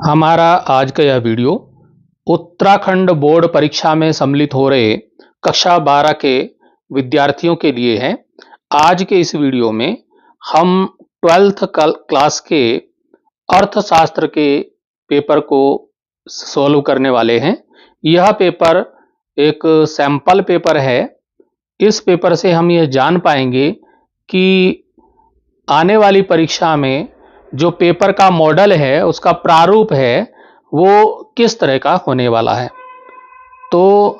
हमारा आज का यह वीडियो उत्तराखंड बोर्ड परीक्षा में सम्मिलित हो रहे कक्षा 12 के विद्यार्थियों के लिए है। आज के इस वीडियो में हम 12th क्लास के अर्थशास्त्र के पेपर को सॉल्व करने वाले हैं। यह पेपर एक सैंपल पेपर है। इस पेपर से हम यह जान पाएंगे कि आने वाली परीक्षा में जो पेपर का मॉडल है, उसका प्रारूप है, वो किस तरह का होने वाला है। तो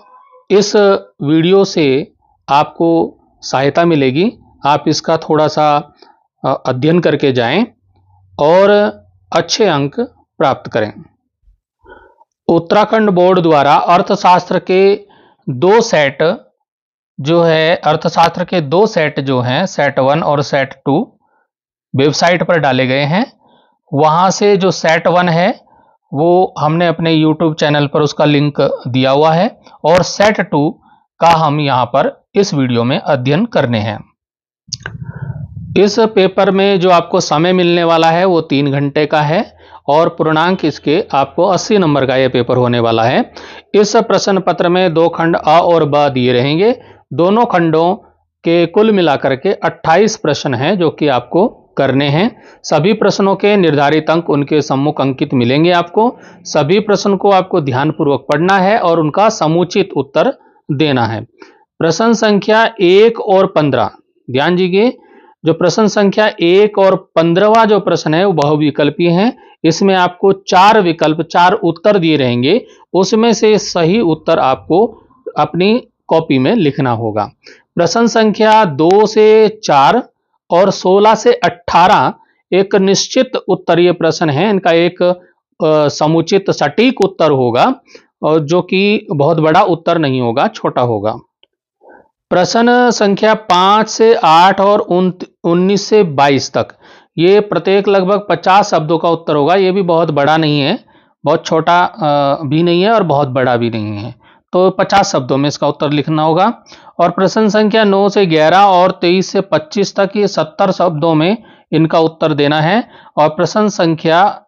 इस वीडियो से आपको सहायता मिलेगी। आप इसका थोड़ा सा अध्ययन करके जाएं और अच्छे अंक प्राप्त करें। उत्तराखंड बोर्ड द्वारा अर्थशास्त्र के दो सेट जो हैं, सेट 1 और सेट 2 वेबसाइट पर डाले गए हैं। वहां से जो सेट 1 है वो हमने अपने YouTube चैनल पर उसका लिंक दिया हुआ है और सेट 2 का हम यहां पर इस वीडियो में अध्ययन करने हैं। इस पेपर में जो आपको समय मिलने वाला है वो 3 घंटे का है और पूर्णांक इसके आपको 80 नंबर का यह पेपर होने वाला है। इस प्रश्न पत्र में 2 खंड अ और ब दिए रहेंगे। दोनों खंडों के कुल मिलाकर के 28 प्रश्न हैं जो कि आपको करने हैं। सभी प्रश्नों के निर्धारित अंक उनके सम्मुख अंकित मिलेंगे। आपको सभी प्रश्न को आपको ध्यानपूर्वक पढ़ना है और उनका समुचित उत्तर देना है। प्रश्न संख्या 1 और 15 ध्यान दीजिए। जो प्रश्न संख्या 1 और 15वां जो प्रश्न है वो बहुविकल्पीय है। इसमें आपको 4 विकल्प, 4 उत्तर दिए रहेंगे। उसमें से सही उत्तर आपको अपनी कॉपी में लिखना होगा। प्रश्न संख्या 2 से 4 और 16 से 18 एक निश्चित उत्तरीय प्रश्न है। इनका एक समुचित सटीक उत्तर होगा और जो कि बहुत बड़ा उत्तर नहीं होगा, छोटा होगा। प्रश्न संख्या 5 से 8 और 19 से 22 तक ये प्रत्येक लगभग 50 शब्दों का उत्तर होगा। ये भी बहुत बड़ा नहीं है, बहुत छोटा भी नहीं है और बहुत बड़ा भी नहीं है। तो 50 शब्दों में इसका उत्तर लिखना होगा। और प्रश्न संख्या 9 से 11 और 23 से 25 तक ये 70 शब्दों में इनका उत्तर देना है। और प्रश्न संख्या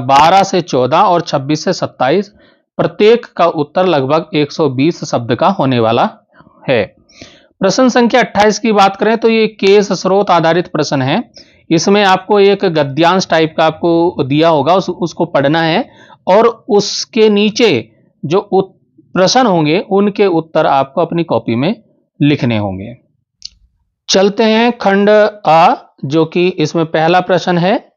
12 से 14 और 26 से 27 प्रत्येक का उत्तर लगभग 120 शब्द का होने वाला है। प्रश्न संख्या 28 की बात करें तो ये केस स्रोत आधारित प्रश्न है। इसमें आपको एक गद्यांश टाइप का आपको दिया होगा, उसको पढ़ना है और उसके नीचे जो प्रश्न होंगे उनके उत्तर आपको अपनी कॉपी में लिखने होंगे। चलते हैं खंड अ, जो कि इसमें पहला प्रश्न है।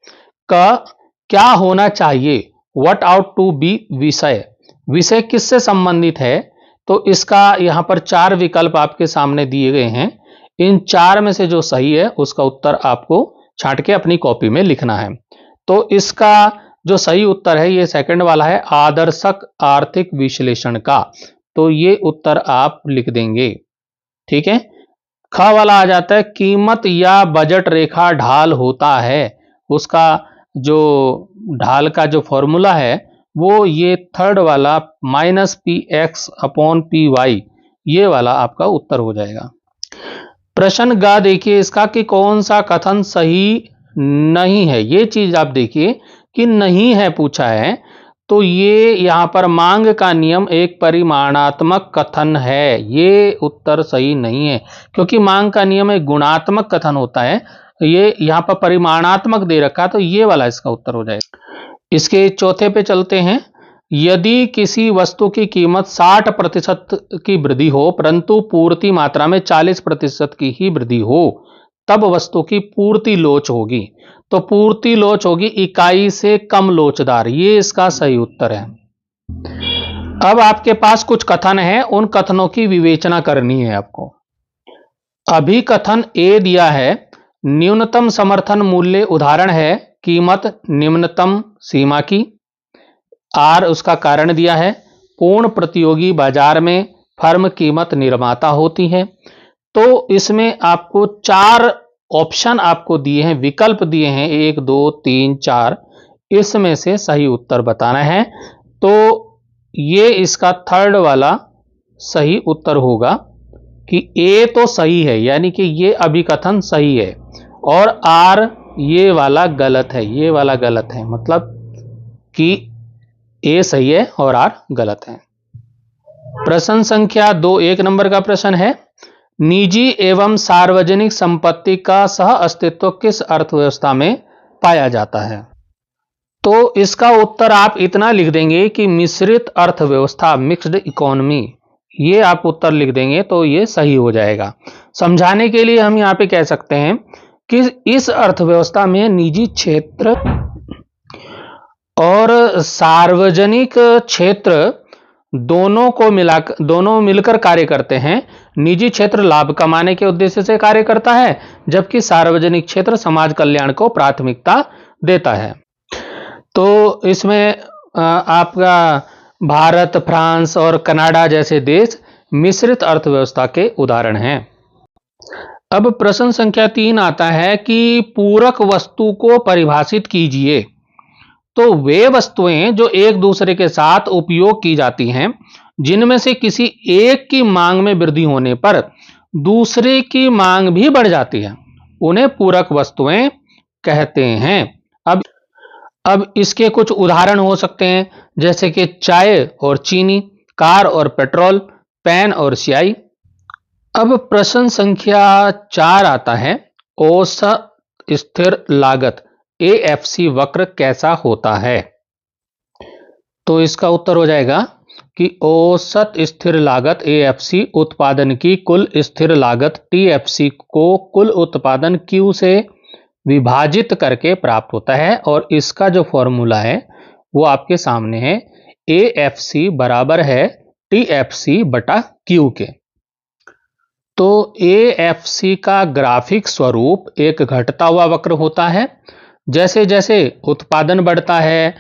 क्या होना चाहिए? व्हाट आउट टू बी विषय। विषय किससे संबंधित है? तो इसका यहां पर 4 विकल्प आपके सामने दिए गए हैं। इन 4 में से जो सही है उसका उत्तर आपको छांट के अपनी कॉपी में लिखना है। तो इसका जो सही उत्तर है ये सेकंड वाला है, आदर्शक आर्थिक विश्लेषण का। तो ये उत्तर आप लिख देंगे, ठीक है। ख वाला आ जाता है, कीमत या बजट रेखा ढाल होता है। उसका जो ढाल का जो फॉर्मूला है वो ये थर्ड वाला -px/py, ये वाला आपका उत्तर हो जाएगा। प्रश्न ग देखिए इसका कि कौन सा कथन सही नहीं है। ये चीज आप देखिए कि नहीं है पूछा है। तो ये यहां पर मांग का नियम एक परिमाणात्मक कथन है। ये उत्तर सही नहीं है क्योंकि मांग का नियम एक गुणात्मक कथन होता है। ये यहां पर परिमाणात्मक दे रखा, तो ये वाला इसका उत्तर हो जाएगा। इसके चौथे पे चलते हैं। यदि किसी वस्तु की कीमत 60% की वृद्धि हो परंतु पूर्ति मात्रा में 40% की ही वृद्धि हो, तब वस्तु की पूर्ति लोच होगी। तो पूर्ति लोच होगी इकाई से कम लोचदार। ये इसका सही उत्तर है। अब आपके पास कुछ कथन है, उन कथनों की विवेचना करनी है आपको। अभी कथन ए दिया है, न्यूनतम समर्थन मूल्य उदाहरण है कीमत निम्नतम सीमा की। आर उसका कारण दिया है, पूर्ण प्रतियोगी बाजार में फर्म कीमत निर्माता होती है। तो इसमें आपको 4 ऑप्शन आपको दिए हैं, विकल्प दिए हैं 1 2 3 4। इसमें से सही उत्तर बताना है। तो ये इसका थर्ड वाला सही उत्तर होगा कि ए तो सही है, यानी कि ये अभिकथन सही है और आर ये वाला गलत है। ये वाला गलत है, मतलब कि ए सही है और आर गलत है। प्रश्न संख्या 2, 1 नंबर का प्रश्न है, निजी एवं सार्वजनिक संपत्ति का सह अस्तित्व किस अर्थव्यवस्था में पाया जाता है? तो इसका उत्तर आप इतना लिख देंगे कि मिश्रित अर्थव्यवस्था, मिक्स्ड इकोनॉमी, ये आप उत्तर लिख देंगे तो ये सही हो जाएगा। समझाने के लिए हम यहाँ पे कह सकते हैं कि इस अर्थव्यवस्था में निजी क्षेत्र और सार्वजनिक क्षेत्र दोनों मिलकर कार्य करते हैं। निजी क्षेत्र लाभ कमाने के उद्देश्य से कार्य करता है, जबकि सार्वजनिक क्षेत्र समाज कल्याण को प्राथमिकता देता है। तो इसमें आपका भारत, फ्रांस और कनाडा जैसे देश मिश्रित अर्थव्यवस्था के उदाहरण हैं। अब प्रश्न संख्या 3 आता है कि पूरक वस्तु को परिभाषित कीजिए। तो वे वस्तुएं जो एक दूसरे के साथ उपयोग की जाती हैं, जिनमें से किसी एक की मांग में वृद्धि होने पर दूसरे की मांग भी बढ़ जाती है, उन्हें पूरक वस्तुएं कहते हैं। अब इसके कुछ उदाहरण हो सकते हैं, जैसे कि चाय और चीनी, कार और पेट्रोल, पेन और स्याही। अब प्रश्न संख्या 4 आता है, औसत स्थिर लागत AFC वक्र कैसा होता है? तो इसका उत्तर हो जाएगा कि औसत स्थिर लागत AFC उत्पादन की कुल स्थिर लागत TFC को कुल उत्पादन Q से विभाजित करके प्राप्त होता है, और इसका जो फॉर्मूला है वो आपके सामने है। AFC बराबर है TFC बटा Q के। तो AFC का ग्राफिक स्वरूप एक घटता हुआ वक्र होता है। जैसे जैसे उत्पादन बढ़ता है,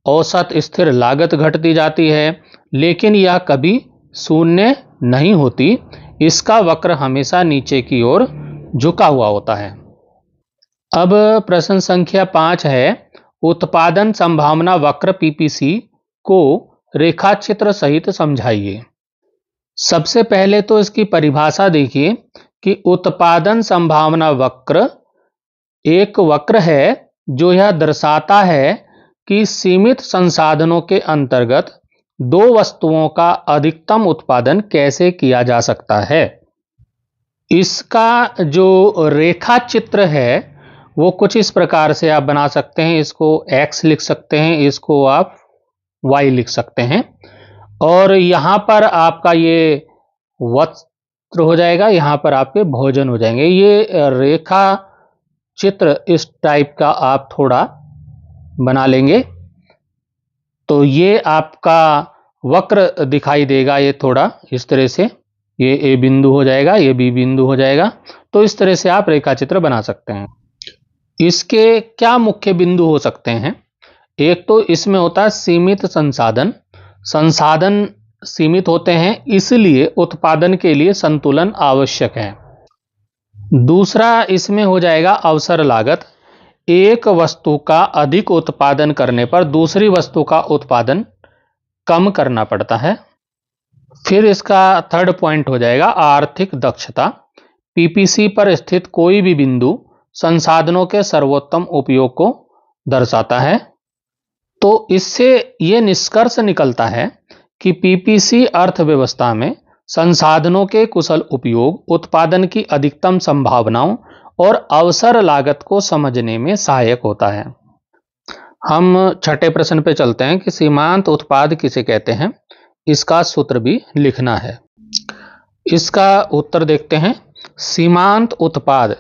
औसत स्थिर लागत घटती जाती है, लेकिन यह कभी शून्य नहीं होती। इसका वक्र हमेशा नीचे की ओर झुका हुआ होता है। अब प्रश्न संख्या 5 है, उत्पादन संभावना वक्र PPC को रेखाचित्र सहित समझाइए। सबसे पहले तो इसकी परिभाषा देखिए कि उत्पादन संभावना वक्र एक वक्र है जो यह दर्शाता है कि सीमित संसाधनों के अंतर्गत दो वस्तुओं का अधिकतम उत्पादन कैसे किया जा सकता है। इसका जो रेखा चित्र है वो कुछ इस प्रकार से आप बना सकते हैं। इसको X लिख सकते हैं, इसको आप Y लिख सकते हैं, और यहां पर आपका ये वस्त्र हो जाएगा, यहां पर आपके भोजन हो जाएंगे। ये रेखा चित्र इस टाइप का आप थोड़ा बना लेंगे तो ये आपका वक्र दिखाई देगा। ये थोड़ा इस तरह से, ये A बिंदु हो जाएगा, ये B बिंदु हो जाएगा। तो इस तरह से आप रेखा चित्र बना सकते हैं। इसके क्या मुख्य बिंदु हो सकते हैं? एक तो इसमें होता है सीमित संसाधन। संसाधन सीमित होते हैं, इसलिए उत्पादन के लिए संतुलन आवश्यक है। दूसरा इसमें हो जाएगा अवसर लागत। एक वस्तु का अधिक उत्पादन करने पर दूसरी वस्तु का उत्पादन कम करना पड़ता है। फिर इसका थर्ड पॉइंट हो जाएगा आर्थिक दक्षता। PPC पर स्थित कोई भी बिंदु संसाधनों के सर्वोत्तम उपयोग को दर्शाता है। तो इससे यह निष्कर्ष निकलता है कि PPC अर्थव्यवस्था में संसाधनों के कुशल उपयोग, उत्पादन की अधिकतम संभावनाओं और अवसर लागत को समझने में सहायक होता है। हम छठे प्रश्न पे चलते हैं कि सीमांत उत्पाद किसे कहते हैं। इसका सूत्र भी लिखना है। इसका उत्तर देखते हैं। सीमांत उत्पाद,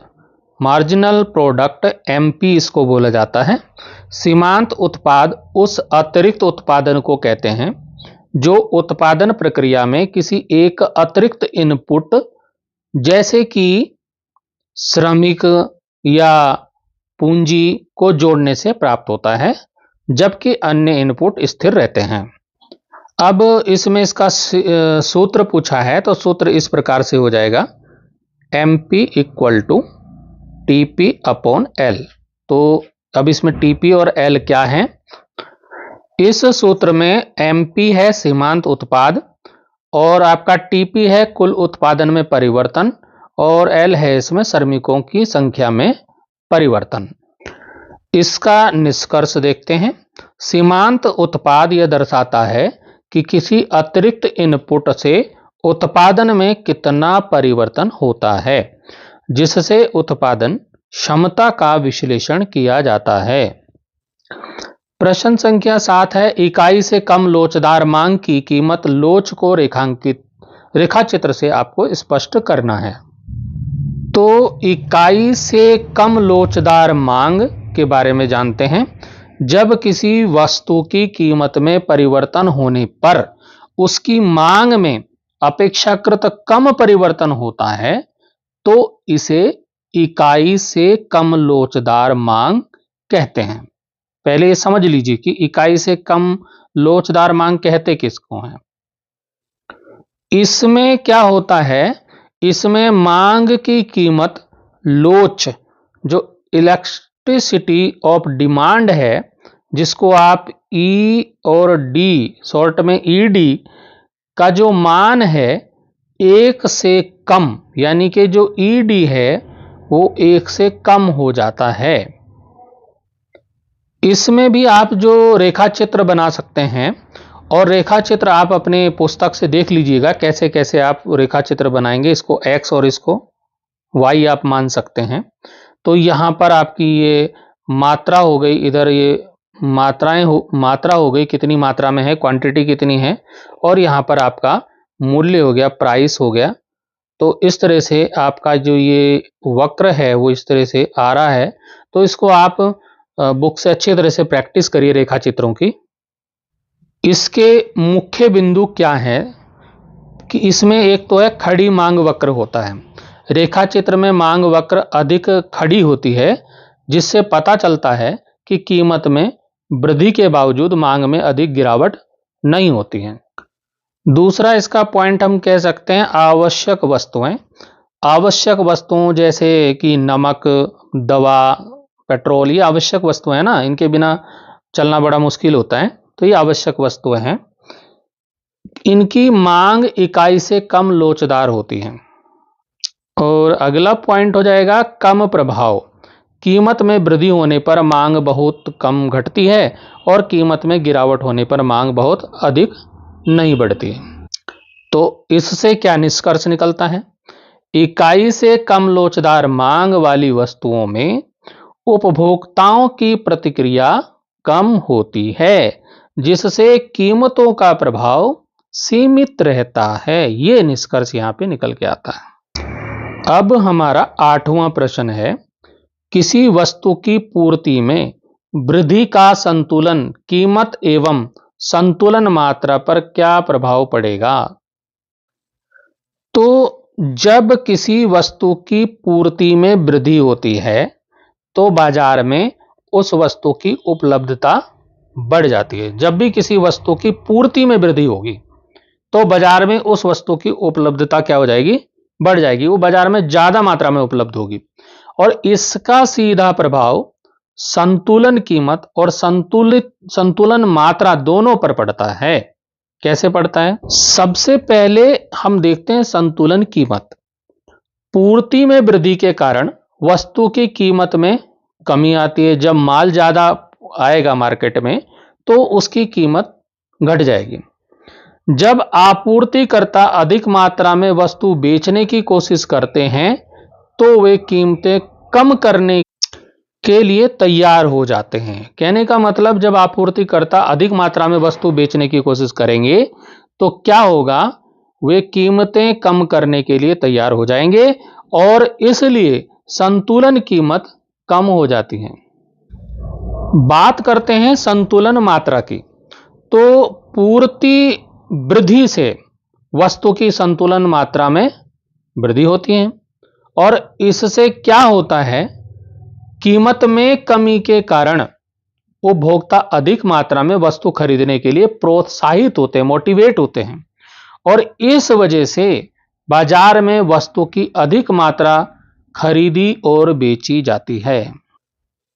मार्जिनल प्रोडक्ट, MP इसको बोला जाता है। सीमांत उत्पाद उस अतिरिक्त उत्पादन को कहते हैं जो उत्पादन प्रक्रिया में किसी एक अतिरिक्त इनपुट जैसे कि श्रमिक या पूंजी को जोड़ने से प्राप्त होता है, जबकि अन्य इनपुट स्थिर रहते हैं। अब इसमें इसका सूत्र पूछा है, तो सूत्र इस प्रकार से हो जाएगा, MP = TP अपॉन L। तो अब इसमें TP और L क्या है? इस सूत्र में MP है सीमांत उत्पाद, और आपका TP है कुल उत्पादन में परिवर्तन, और L है इसमें श्रमिकों की संख्या में परिवर्तन। इसका निष्कर्ष देखते हैं। सीमांत उत्पाद यह दर्शाता है कि किसी अतिरिक्त इनपुट से उत्पादन में कितना परिवर्तन होता है, जिससे उत्पादन क्षमता का विश्लेषण किया जाता है। प्रश्न संख्या 7 है, इकाई से कम लोचदार मांग की कीमत लोच को रेखाचित्र से आपको स्पष्ट करना है। तो इकाई से कम लोचदार मांग के बारे में जानते हैं। जब किसी वस्तु की कीमत में परिवर्तन होने पर उसकी मांग में अपेक्षाकृत कम परिवर्तन होता है तो इसे इकाई से कम लोचदार मांग कहते हैं। पहले ये समझ लीजिए कि इकाई से कम लोचदार मांग कहते किसको हैं। इसमें क्या होता है, इसमें मांग की कीमत लोच, जो इलास्टिसिटी ऑफ डिमांड है, जिसको आप ई और डी शॉर्ट में ईडी का जो मान है 1 से कम, यानी कि जो ईडी है वो 1 से कम हो जाता है। इसमें भी आप जो रेखा चित्र बना सकते हैं, और रेखा चित्र आप अपने पुस्तक से देख लीजिएगा कैसे कैसे आप रेखा चित्र बनाएंगे। इसको x और इसको y आप मान सकते हैं। तो यहाँ पर आपकी ये मात्रा हो गई, इधर ये मात्रा हो गई, कितनी मात्रा में है, क्वांटिटी कितनी है, और यहाँ पर आपका मूल्य हो गया, प्राइस हो गया। तो इस तरह से आपका जो ये वक्र है वो इस तरह से आ रहा है। तो इसको आप बुक से अच्छी तरह से प्रैक्टिस करिए रेखा चित्रों की। इसके मुख्य बिंदु क्या है कि इसमें एक तो है खड़ी मांग वक्र होता है। रेखा चित्र में मांग वक्र अधिक खड़ी होती है, जिससे पता चलता है कि कीमत में वृद्धि के बावजूद मांग में अधिक गिरावट नहीं होती है। दूसरा इसका पॉइंट हम कह सकते हैं आवश्यक वस्तुएं। आवश्यक वस्तुओं जैसे कि नमक, दवा, पेट्रोल, ये आवश्यक वस्तुएं हैं ना, इनके बिना चलना बड़ा मुश्किल होता है। तो ये आवश्यक वस्तुएं हैं, इनकी मांग इकाई से कम लोचदार होती है। और अगला पॉइंट हो जाएगा कम प्रभाव। कीमत में वृद्धि होने पर मांग बहुत कम घटती है और कीमत में गिरावट होने पर मांग बहुत अधिक नहीं बढ़ती। तो इससे क्या निष्कर्ष निकलता है, इकाई से कम लोचदार मांग वाली वस्तुओं में उपभोक्ताओं की प्रतिक्रिया कम होती है, जिससे कीमतों का प्रभाव सीमित रहता है। यह निष्कर्ष यहां पे निकल के आता है। अब हमारा 8वां प्रश्न है, किसी वस्तु की पूर्ति में वृद्धि का संतुलन कीमत एवं संतुलन मात्रा पर क्या प्रभाव पड़ेगा। तो जब किसी वस्तु की पूर्ति में वृद्धि होती है तो बाजार में उस वस्तु की उपलब्धता बढ़ जाती है। जब भी किसी वस्तु की पूर्ति में वृद्धि होगी तो बाजार में उस वस्तु की उपलब्धता क्या हो जाएगी, बढ़ जाएगी। वो बाजार में ज्यादा मात्रा में उपलब्ध होगी और इसका सीधा प्रभाव संतुलन कीमत और संतुलन मात्रा दोनों पर पड़ता है। कैसे पड़ता है, सबसे पहले हम देखते हैं संतुलन कीमत। पूर्ति में वृद्धि के कारण वस्तु की कीमत में कमी आती है। जब माल ज्यादा आएगा मार्केट में तो उसकी कीमत घट जाएगी। जब आपूर्तिकर्ता अधिक मात्रा में वस्तु बेचने की कोशिश करते हैं तो वे कीमतें कम करने के लिए तैयार हो जाते हैं। कहने का मतलब, जब आपूर्तिकर्ता अधिक मात्रा में वस्तु बेचने की कोशिश करेंगे तो क्या होगा, वे कीमतें कम करने के लिए तैयार हो जाएंगे और इसलिए संतुलन कीमत कम हो जाती है। बात करते हैं संतुलन मात्रा की। तो पूर्ति वृद्धि से वस्तु की संतुलन मात्रा में वृद्धि होती है और इससे क्या होता है, कीमत में कमी के कारण उपभोक्ता अधिक मात्रा में वस्तु खरीदने के लिए प्रोत्साहित होते हैं, मोटिवेट होते हैं और इस वजह से बाजार में वस्तु की अधिक मात्रा खरीदी और बेची जाती है।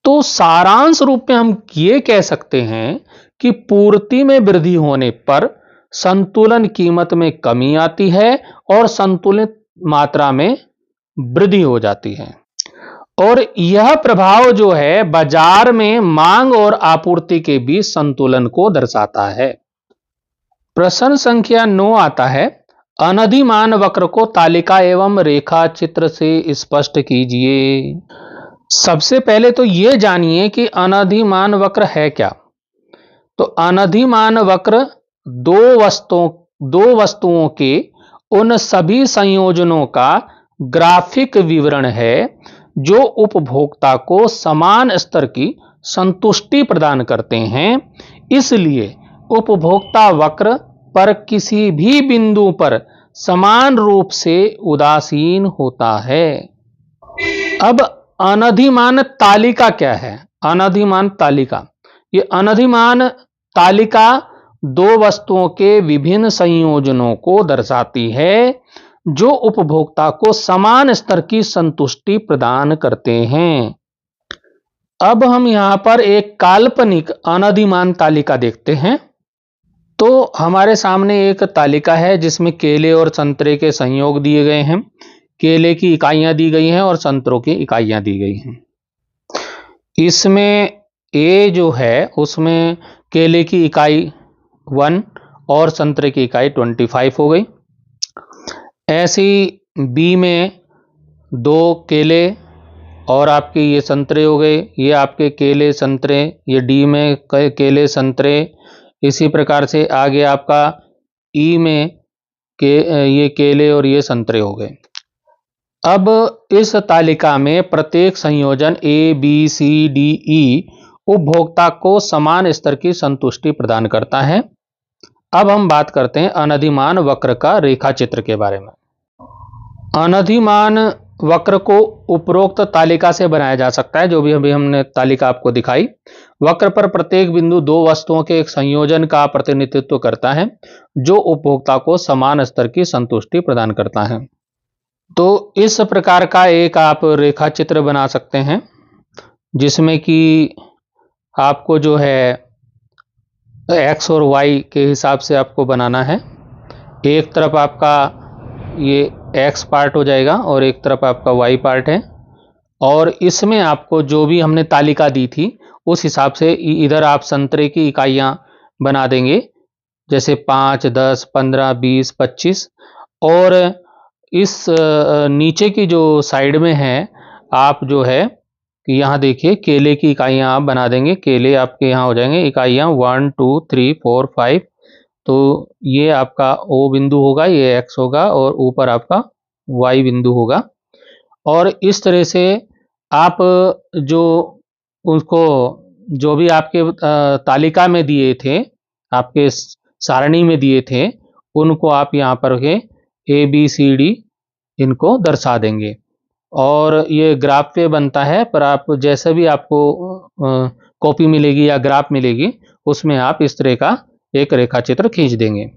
तो सारांश रूप में हम ये कह सकते हैं कि पूर्ति में वृद्धि होने पर संतुलन कीमत में कमी आती है और संतुलित मात्रा में वृद्धि हो जाती है। और यह प्रभाव जो है बाजार में मांग और आपूर्ति के बीच संतुलन को दर्शाता है। प्रश्न संख्या 9 आता है, अनधिमान वक्र को तालिका एवं रेखा चित्र से स्पष्ट कीजिए। सबसे पहले तो यह जानिए कि अनधिमान वक्र है क्या। तो अनधिमान वक्र दो वस्तुओं के उन सभी संयोजनों का ग्राफिक विवरण है जो उपभोक्ता को समान स्तर की संतुष्टि प्रदान करते हैं। इसलिए उपभोक्ता वक्र पर किसी भी बिंदु पर समान रूप से उदासीन होता है। अब अनधिमान तालिका क्या है? अनधिमान तालिका, ये अनधिमान तालिका दो वस्तुओं के विभिन्न संयोजनों को दर्शाती है जो उपभोक्ता को समान स्तर की संतुष्टि प्रदान करते हैं। अब हम यहां पर एक काल्पनिक अनधिमान तालिका देखते हैं। तो हमारे सामने एक तालिका है जिसमें केले और संतरे के संयोग दिए गए हैं। केले की इकाइयां दी गई हैं और संतरों की इकाइयां दी गई हैं। इसमें ए जो है उसमें केले की इकाई 1 और संतरे की इकाई 25 हो गई। ऐसी बी में 2 केले और आपके ये संतरे हो गए, ये आपके केले संतरे, ये डी में केले संतरे। इसी प्रकार से आगे आपका ई में ये केले और ये संतरे हो गए। अब इस तालिका में प्रत्येक संयोजन A B C D E उपभोक्ता को समान स्तर की संतुष्टि प्रदान करता है। अब हम बात करते हैं अनधिमान वक्र का रेखा चित्र के बारे में। अनधिमान वक्र को उपरोक्त तालिका से बनाया जा सकता है, जो भी अभी हमने तालिका आपको दिखाई। वक्र पर प्रत्येक बिंदु दो वस्तुओं के एक संयोजन का प्रतिनिधित्व करता है जो उपभोक्ता को समान स्तर की संतुष्टि प्रदान करता है। तो इस प्रकार का एक आप रेखा चित्र बना सकते हैं जिसमें कि आपको जो है एक्स और वाई के हिसाब से आपको बनाना है। एक तरफ आपका ये एक्स पार्ट हो जाएगा और एक तरफ आपका वाई पार्ट है। और इसमें आपको जो भी हमने तालिका दी थी उस हिसाब से इधर आप संतरे की इकाइयां बना देंगे, जैसे 5, 10, 15, 20, 25। और इस नीचे की जो साइड में है आप जो है कि यहाँ देखिए केले की इकाइयां आप बना देंगे। केले आपके यहाँ हो जाएंगे इकाइयां 1, 2, 3, 4, 5। तो ये आपका ओ बिंदु होगा, ये एक्स होगा और ऊपर आपका वाई बिंदु होगा। और इस तरह से आप जो उसको जो भी आपके तालिका में दिए थे, आपके सारणी में दिए थे, उनको आप यहाँ पर के ए बी सी डी इनको दर्शा देंगे। और ये ग्राफ पे बनता है, पर आप जैसे भी आपको कॉपी मिलेगी या ग्राफ मिलेगी उसमें आप इस तरह का एक रेखा चित्र खींच देंगे।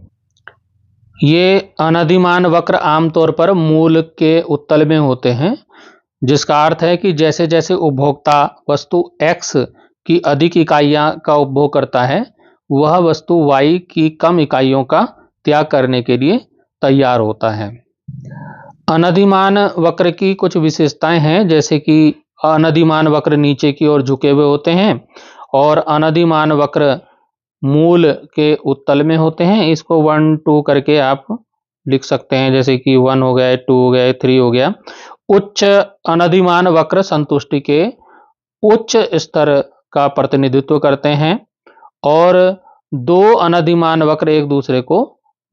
ये अनधिमान वक्र आमतौर पर मूल के उत्तल में होते हैं, जिसका अर्थ है कि जैसे जैसे उपभोक्ता वस्तु x की अधिक इकाइयां का उपभोग करता है वह वस्तु y की कम इकाइयों का त्याग करने के लिए तैयार होता है। अनधिमान वक्र की कुछ विशेषताएं हैं, जैसे कि अनधिमान वक्र नीचे की ओर झुके हुए होते हैं और अनधिमान वक्र मूल के उत्तल में होते हैं। इसको 1, 2 करके आप लिख सकते हैं, जैसे कि 1 हो गया, 2 हो गया, 3 हो गया। उच्च अनधिमान वक्र संतुष्टि के उच्च स्तर का प्रतिनिधित्व करते हैं और दो अनधिमान वक्र एक दूसरे को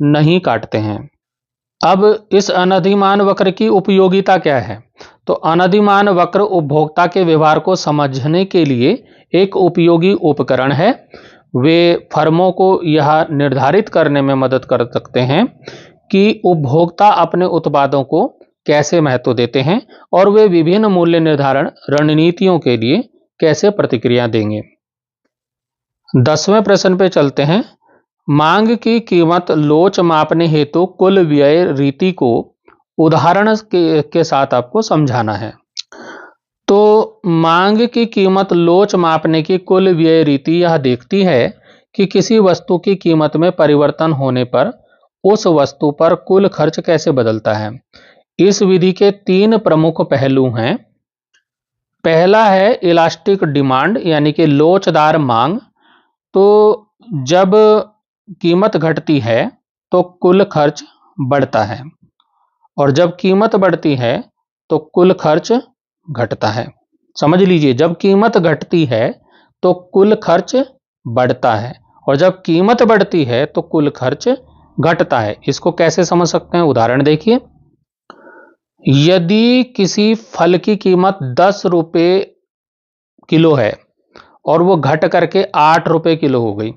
नहीं काटते हैं। अब इस अनधिमान वक्र की उपयोगिता क्या है? तो अनधिमान वक्र उपभोक्ता के व्यवहार को समझने के लिए एक उपयोगी उपकरण है। वे फर्मों को यह निर्धारित करने में मदद कर सकते हैं कि उपभोक्ता अपने उत्पादों को कैसे महत्व देते हैं और वे विभिन्न मूल्य निर्धारण रणनीतियों के लिए कैसे प्रतिक्रिया देंगे। 10वें प्रश्न पे चलते हैं। मांग की कीमत लोच मापने हेतु कुल व्यय रीति को उदाहरण के साथ आपको समझाना है। तो मांग की कीमत लोच मापने की कुल व्यय रीति यह देखती है कि किसी वस्तु की कीमत में परिवर्तन होने पर उस वस्तु पर कुल खर्च कैसे बदलता है। इस विधि के 3 प्रमुख पहलू हैं। पहला है इलास्टिक डिमांड यानी कि लोचदार मांग। तो जब कीमत घटती है तो कुल खर्च बढ़ता है, और जब कीमत बढ़ती है तो कुल खर्च घटता है। समझ लीजिए, जब कीमत घटती है तो कुल खर्च बढ़ता है, और जब कीमत बढ़ती है तो कुल खर्च घटता है। इसको कैसे समझ सकते हैं, उदाहरण देखिए। यदि किसी फल की कीमत 10 रुपए किलो है और वो घट करके 8 रुपए किलो हो गई,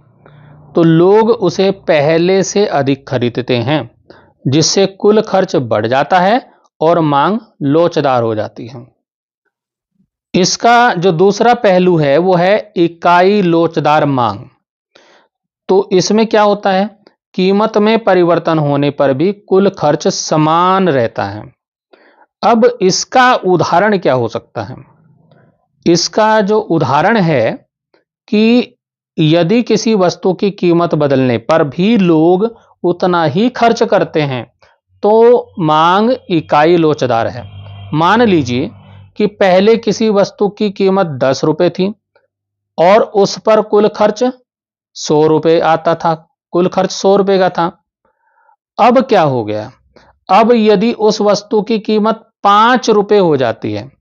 तो लोग उसे पहले से अधिक खरीदते हैं, जिससे कुल खर्च बढ़ जाता है और मांग लोचदार हो जाती है। इसका जो दूसरा पहलू है वो है इकाई लोचदार मांग। तो इसमें क्या होता है, कीमत में परिवर्तन होने पर भी कुल खर्च समान रहता है। अब इसका उदाहरण क्या हो सकता है? इसका जो उदाहरण है कि यदि किसी वस्तु की कीमत बदलने पर भी लोग उतना ही खर्च करते हैं तो मांग इकाई लोचदार है। मान लीजिए कि पहले किसी वस्तु की कीमत 10 रुपए थी और उस पर कुल खर्च 100 रुपए आता था, कुल खर्च 100 रुपए का था। अब क्या हो गया, अब यदि उस वस्तु की कीमत 5 रुपए हो जाती है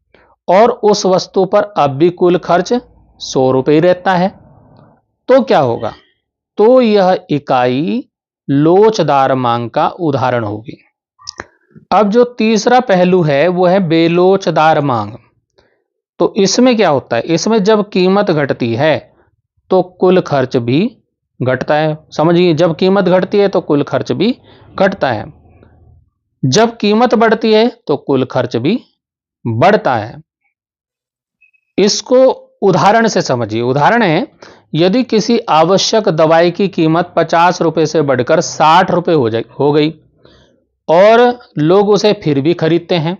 और उस वस्तु पर अब भी कुल खर्च 100 रुपए ही रहता है, तो क्या होगा? तो यह इकाई लोचदार मांग का उदाहरण होगी। अब जो तीसरा पहलू है वो है बेलोचदार मांग। तो इसमें क्या होता है, इसमें जब कीमत घटती है तो कुल खर्च भी घटता है। समझिए, जब कीमत घटती है तो कुल खर्च भी घटता है, जब कीमत बढ़ती है तो कुल खर्च भी बढ़ता है। इसको उदाहरण से समझिए। उदाहरण है, यदि किसी आवश्यक दवाई की कीमत 50 रुपए से बढ़कर 60 रुपए हो गई और लोग उसे फिर भी खरीदते हैं,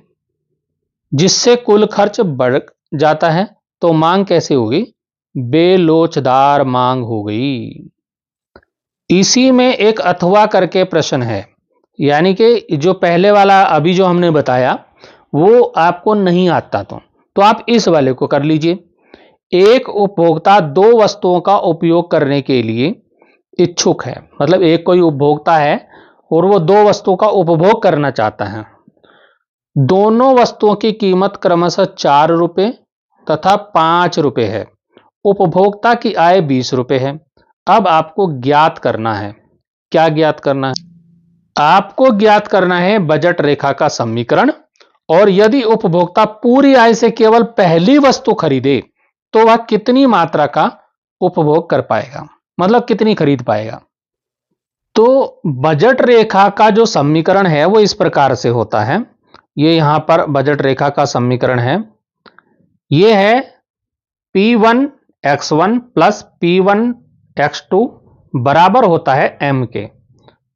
जिससे कुल खर्च बढ़ जाता है, तो मांग कैसे होगी? बेलोचदार मांग हो गई। इसी में एक अथवा करके प्रश्न है, यानी कि जो पहले वाला अभी जो हमने बताया वो आपको नहीं आता तो आप इस वाले को कर लीजिए। एक उपभोक्ता दो वस्तुओं का उपयोग करने के लिए इच्छुक है, मतलब एक कोई उपभोक्ता है और वो दो वस्तुओं का उपभोग करना चाहता है। दोनों वस्तुओं की कीमत क्रमशः 4 रुपए तथा 5 रुपए है। उपभोक्ता की आय 20 रुपए है। अब आपको ज्ञात करना है, क्या ज्ञात करना है? आपको ज्ञात करना है बजट रेखा का समीकरण। और यदि उपभोक्ता पूरी आय से केवल पहली वस्तु खरीदे तो वह कितनी मात्रा का उपभोग कर पाएगा, मतलब कितनी खरीद पाएगा। तो बजट रेखा का जो समीकरण है वो इस प्रकार से होता है। ये यहां पर बजट रेखा का समीकरण है, ये है P1x1 प्लस P1x2 बराबर होता है M के।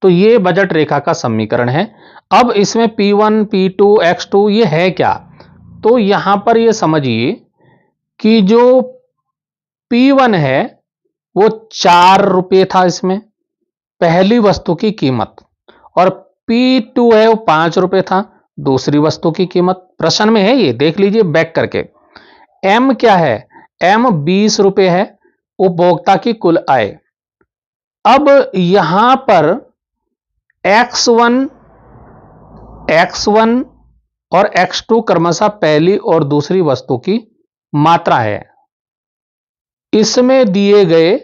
तो ये बजट रेखा का समीकरण है। अब इसमें P1 P2 X2 ये है क्या? तो यहां पर ये समझिए कि जो P1 है वो 4 रुपये था इसमें पहली वस्तु की कीमत, और P2 है वो 5 रुपये था दूसरी वस्तु की कीमत। प्रश्न में है, ये देख लीजिए बैक करके। M क्या है? M 20 रुपये है उपभोक्ता की कुल आय। अब यहां पर X1 और X2 क्रमशः पहली और दूसरी वस्तु की मात्रा है। इसमें दिए गए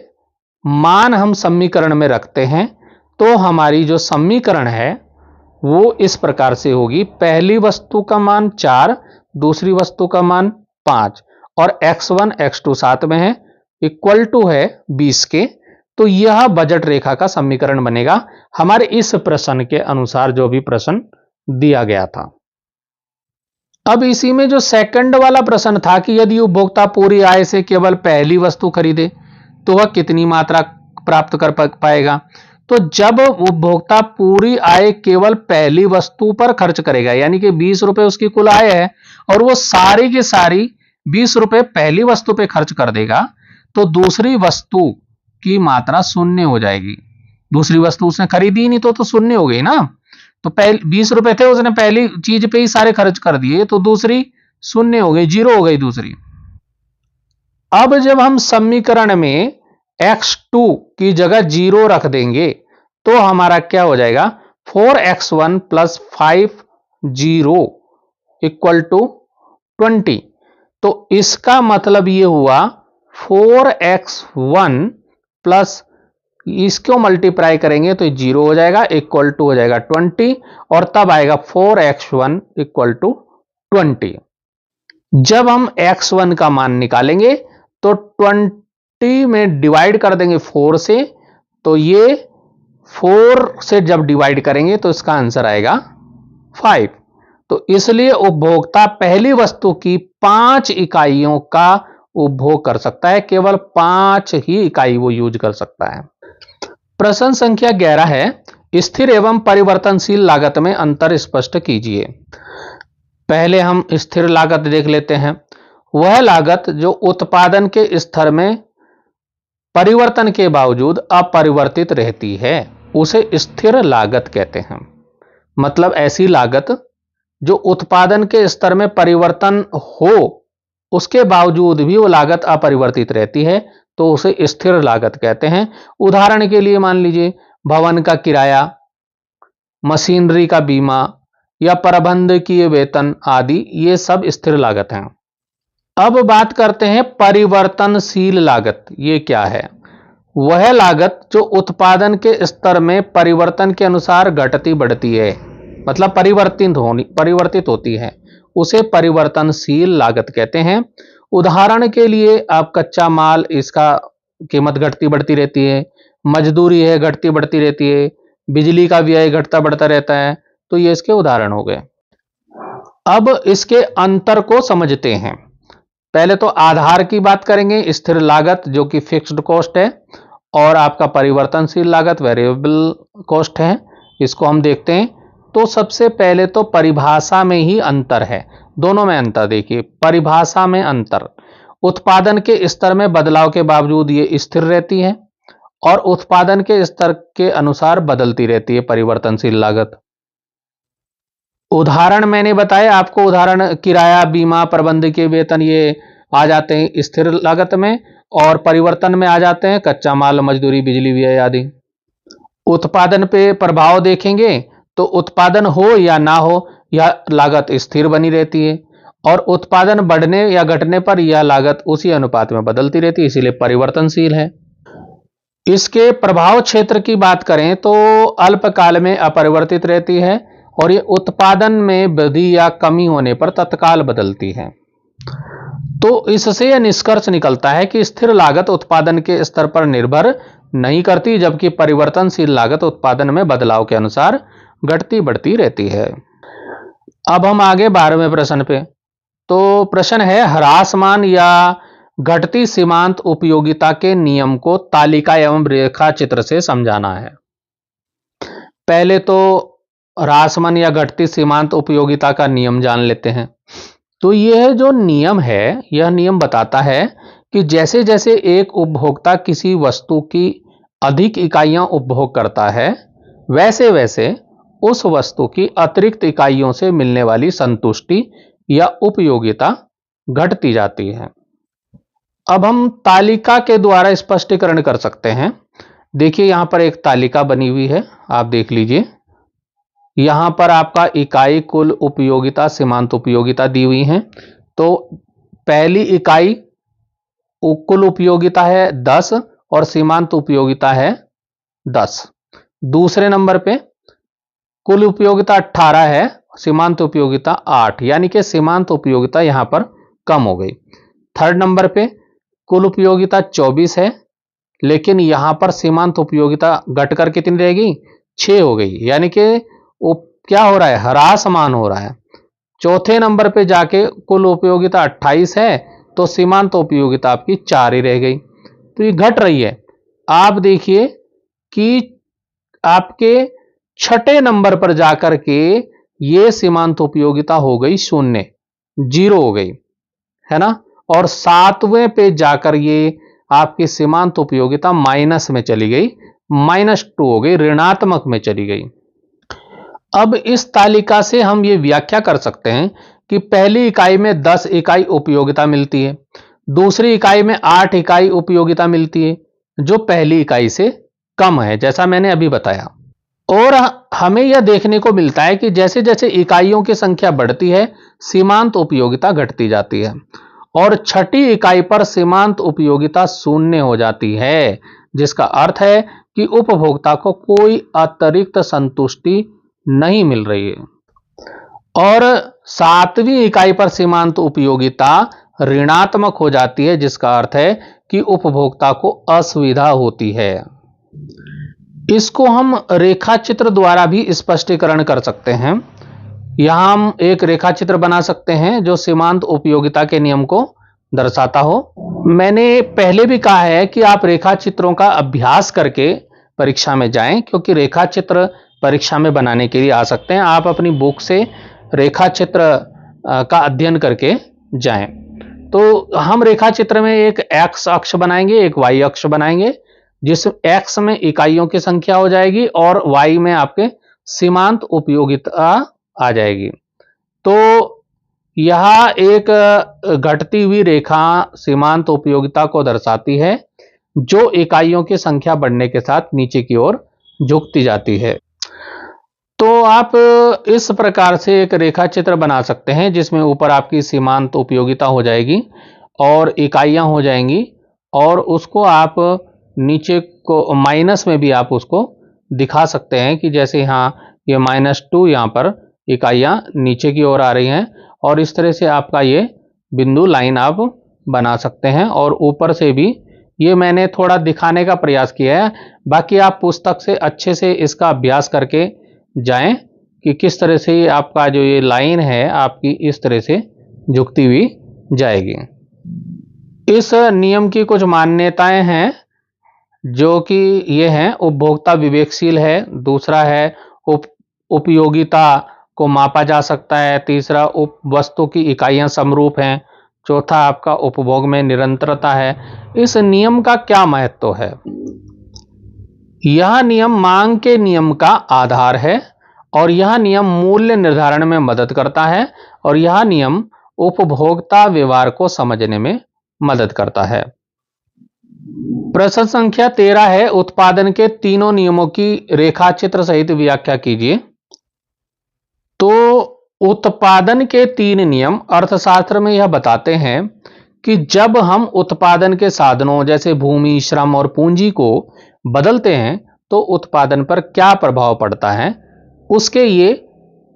मान हम समीकरण में रखते हैं, तो हमारी जो समीकरण है वो इस प्रकार से होगी। पहली वस्तु का मान 4, दूसरी वस्तु का मान 5 और X1 X2 साथ में है, इक्वल टू है 20 के। तो यह बजट रेखा का समीकरण बनेगा हमारे इस प्रश्न के अनुसार, जो भी प्रश्न दिया गया था। अब इसी में जो सेकंड वाला प्रश्न था कि यदि उपभोक्ता पूरी आय से केवल पहली वस्तु खरीदे तो वह कितनी मात्रा प्राप्त कर पाएगा। तो जब उपभोक्ता पूरी आय केवल पहली वस्तु पर खर्च करेगा, यानी कि 20 रुपए उसकी कुल आय है और वो सारी की सारी 20 रुपए पहली वस्तु पे खर्च कर देगा, तो दूसरी वस्तु की मात्रा शून्य हो जाएगी। दूसरी वस्तु उसने खरीदी नहीं तो शून्य हो गई ना। तो पहले 20 रुपए थे, उसने पहली चीज पे ही सारे खर्च कर दिए, तो दूसरी शून्य हो गई, जीरो हो गई दूसरी। अब जब हम समीकरण में x2 की जगह जीरो रख देंगे तो हमारा क्या हो जाएगा, 4x1 plus 5 zero equal to 20। तो इसका मतलब ये हुआ 4x1 प्लस इसको मल्टीप्लाई करेंगे तो जीरो हो जाएगा, इक्वल टू हो जाएगा 20, और तब आएगा 4x1 इक्वल टू 20। जब हम x1 का मान निकालेंगे तो 20 में डिवाइड कर देंगे 4 से, तो ये 4 से जब डिवाइड करेंगे तो इसका आंसर आएगा 5। तो इसलिए उपभोक्ता पहली वस्तु की 5 इकाइयों का उपभोग कर सकता है, केवल 5 ही इकाई वो यूज कर सकता है। प्रश्न संख्या 11 है, स्थिर एवं परिवर्तनशील लागत में अंतर स्पष्ट कीजिए। पहले हम स्थिर लागत देख लेते हैं। वह लागत जो उत्पादन के स्तर में परिवर्तन के बावजूद अपरिवर्तित रहती है उसे स्थिर लागत कहते हैं। मतलब ऐसी लागत जो उत्पादन के स्तर में परिवर्तन हो उसके बावजूद भी वो लागत अपरिवर्तित रहती है तो उसे स्थिर लागत कहते हैं। उदाहरण के लिए मान लीजिए भवन का किराया, मशीनरी का बीमा या प्रबंधकीय वेतन आदि, ये सब स्थिर लागत हैं। अब बात करते हैं परिवर्तनशील लागत। ये क्या है? वह लागत जो उत्पादन के स्तर में परिवर्तन के अनुसार घटती बढ़ती है, मतलब परिवर्तित होती है, उसे परिवर्तनशील लागत कहते हैं। उदाहरण के लिए आप कच्चा माल, इसका कीमत घटती बढ़ती रहती है, मजदूरी है घटती बढ़ती रहती है, बिजली का व्यय घटता बढ़ता रहता है, तो ये इसके उदाहरण हो गए। अब इसके अंतर को समझते हैं। पहले तो आधार की बात करेंगे, स्थिर लागत जो कि फिक्स्ड कॉस्ट है, और आपका परिवर्तनशील लागत वेरिएबल कॉस्ट है। इसको हम देखते हैं। तो सबसे पहले तो परिभाषा में ही अंतर है, दोनों में अंतर देखिए। परिभाषा में अंतर, उत्पादन के स्तर में बदलाव के बावजूद ये स्थिर रहती है और उत्पादन के स्तर के अनुसार बदलती रहती है परिवर्तनशील लागत। उदाहरण मैंने बताया आपको, उदाहरण किराया, बीमा, प्रबंधकीय वेतन, ये आ जाते हैं स्थिर लागत में, और परिवर्तन में आ जाते हैं कच्चा माल, मजदूरी, बिजली व्यय आदि। उत्पादन पे प्रभाव देखेंगे तो उत्पादन हो या ना हो यह लागत स्थिर बनी रहती है, और उत्पादन बढ़ने या घटने पर यह लागत उसी अनुपात में बदलती रहती है, इसीलिए परिवर्तनशील है। इसके प्रभाव क्षेत्र की बात करें तो अल्पकाल में अपरिवर्तित रहती है और ये उत्पादन में वृद्धि या कमी होने पर तत्काल बदलती है। तो इससे यह निष्कर्ष निकलता है कि स्थिर लागत उत्पादन के स्तर पर निर्भर नहीं करती, जबकि परिवर्तनशील लागत उत्पादन में बदलाव के अनुसार घटती बढ़ती रहती है। अब हम आगे 12वें प्रश्न पे। तो प्रश्न है, ह्रासमान या घटती सीमांत उपयोगिता के नियम को तालिका एवं रेखा चित्र से समझाना है। पहले तो ह्रासमान या घटती सीमांत उपयोगिता का नियम जान लेते हैं। तो यह जो नियम है, यह नियम बताता है कि जैसे जैसे एक उपभोक्ता किसी वस्तु की अधिक इकाइयां उपभोग करता है, वैसे वैसे उस वस्तु की अतिरिक्त इकाइयों से मिलने वाली संतुष्टि या उपयोगिता घटती जाती है। अब हम तालिका के द्वारा स्पष्टीकरण कर सकते हैं। देखिए यहां पर एक तालिका बनी हुई है, आप देख लीजिए। यहां पर आपका इकाई, कुल उपयोगिता, सीमांत उपयोगिता दी हुई है। तो पहली इकाई कुल उपयोगिता है 10 और सीमांत उपयोगिता है 10। दूसरे नंबर पे कुल उपयोगिता 18 है, सीमांत उपयोगिता 8, यानी कि सीमांत उपयोगिता यहां पर कम हो गई। थर्ड नंबर पे कुल उपयोगिता 24 है, लेकिन यहां पर सीमांत उपयोगिता घटकर कितनी रहेगी, 6 हो गई, यानी कि वो क्या हो रहा है, ह्रासमान हो रहा है। चौथे नंबर पे जाके कुल उपयोगिता 28 है, तो सीमांत उपयोगिता आपकी 4 ही रह गई, तो ये घट रही है। आप देखिए कि आपके छठे नंबर पर जाकर के ये सीमांत उपयोगिता हो गई 0, 0 हो गई, है ना। और 7वें पे जाकर ये आपकी सीमांत उपयोगिता माइनस में चली गई, -2 हो गई, ऋणात्मक में चली गई। अब इस तालिका से हम ये व्याख्या कर सकते हैं कि पहली इकाई में 10 इकाई उपयोगिता मिलती है, दूसरी इकाई में 8 इकाई उपयोगिता मिलती है, जो पहली इकाई से कम है, जैसा मैंने अभी बताया। और हमें यह देखने को मिलता है कि जैसे जैसे इकाइयों की संख्या बढ़ती है, सीमांत उपयोगिता घटती जाती है और छठी इकाई पर सीमांत उपयोगिता शून्य हो जाती है, जिसका अर्थ है कि उपभोक्ता को कोई अतिरिक्त संतुष्टि नहीं मिल रही है। और सातवीं इकाई पर सीमांत उपयोगिता ऋणात्मक हो जाती है, जिसका अर्थ है कि उपभोक्ता को असुविधा होती है। इसको हम रेखा चित्र द्वारा भी स्पष्टीकरण कर सकते हैं। यहां हम एक रेखा चित्र बना सकते हैं जो सीमांत उपयोगिता के नियम को दर्शाता हो। मैंने पहले भी कहा है कि आप रेखा चित्रों का अभ्यास करके परीक्षा में जाएं, क्योंकि रेखा चित्र परीक्षा में बनाने के लिए आ सकते हैं। आप अपनी बुक से रेखा चित्र का अध्ययन करके जाएं। तो हम रेखा चित्र में एक एक्स अक्ष बनाएंगे, एक वाई अक्ष बनाएंगे, जिस एक्स में इकाइयों की संख्या हो जाएगी और वाई में आपके सीमांत उपयोगिता आ जाएगी। तो यह एक घटती हुई रेखा सीमांत उपयोगिता को दर्शाती है, जो इकाइयों की संख्या बढ़ने के साथ नीचे की ओर झुकती जाती है। तो आप इस प्रकार से एक रेखा चित्र बना सकते हैं, जिसमें ऊपर आपकी सीमांत उपयोगिता हो जाएगी और इकाइयां हो जाएंगी, और उसको आप नीचे को माइनस में भी आप उसको दिखा सकते हैं कि जैसे यहाँ ये -2 यहाँ पर इकाइयां नीचे की ओर आ रही हैं, और इस तरह से आपका ये बिंदु लाइन आप बना सकते हैं। और ऊपर से भी ये मैंने थोड़ा दिखाने का प्रयास किया है, बाकी आप पुस्तक से अच्छे से इसका अभ्यास करके जाएं कि किस तरह से आपका जो ये लाइन है आपकी इस तरह से झुकती हुई जाएगी। इस नियम की कुछ मान्यताएं हैं, जो कि ये हैं: उपभोक्ता विवेकशील है, दूसरा है उपयोगिता को मापा जा सकता है, तीसरा वस्तु की इकाइयां समरूप हैं, चौथा आपका उपभोग में निरंतरता है। इस नियम का क्या महत्व है? यह नियम मांग के नियम का आधार है और यह नियम मूल्य निर्धारण में मदद करता है और यह नियम उपभोक्ता व्यवहार को समझने में मदद करता है। प्रश्न संख्या 13 है, उत्पादन के तीनों नियमों की रेखाचित्र सहित व्याख्या कीजिए। तो उत्पादन के 3 नियम अर्थशास्त्र में यह बताते हैं कि जब हम उत्पादन के साधनों जैसे भूमि, श्रम और पूंजी को बदलते हैं तो उत्पादन पर क्या प्रभाव पड़ता है, उसके ये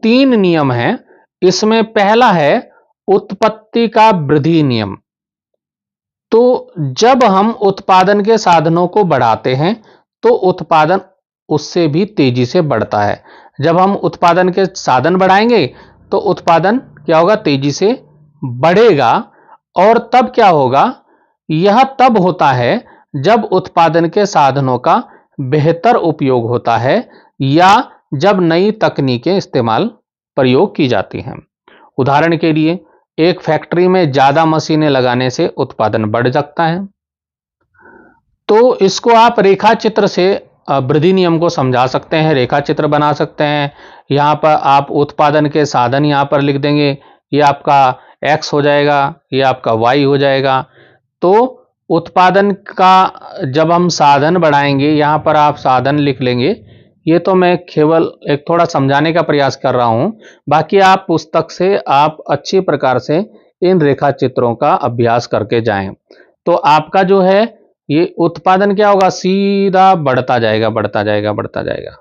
3 नियम हैं। इसमें पहला है उत्पत्ति का वृद्धि नियम। तो जब हम उत्पादन के साधनों को बढ़ाते हैं तो उत्पादन उससे भी तेजी से बढ़ता है। जब हम उत्पादन के साधन बढ़ाएंगे तो उत्पादन क्या होगा, तेजी से बढ़ेगा। और तब क्या होगा, यह तब होता है जब उत्पादन के साधनों का बेहतर उपयोग होता है या जब नई तकनीकें इस्तेमाल प्रयोग की जाती हैं। उदाहरण के लिए, एक फैक्ट्री में ज्यादा मशीनें लगाने से उत्पादन बढ़ सकता है। तो इसको आप रेखा चित्र से वृद्धि नियम को समझा सकते हैं, रेखा चित्र बना सकते हैं। यहां पर आप उत्पादन के साधन यहां पर लिख देंगे, ये आपका x हो जाएगा, ये आपका y हो जाएगा। तो उत्पादन का जब हम साधन बढ़ाएंगे, यहां पर आप साधन लिख लेंगे। ये तो मैं केवल एक थोड़ा समझाने का प्रयास कर रहा हूं, बाकी आप पुस्तक से आप अच्छी प्रकार से इन रेखा चित्रों का अभ्यास करके जाएं। तो आपका जो है ये उत्पादन क्या होगा, सीधा बढ़ता जाएगा, बढ़ता जाएगा, बढ़ता जाएगा।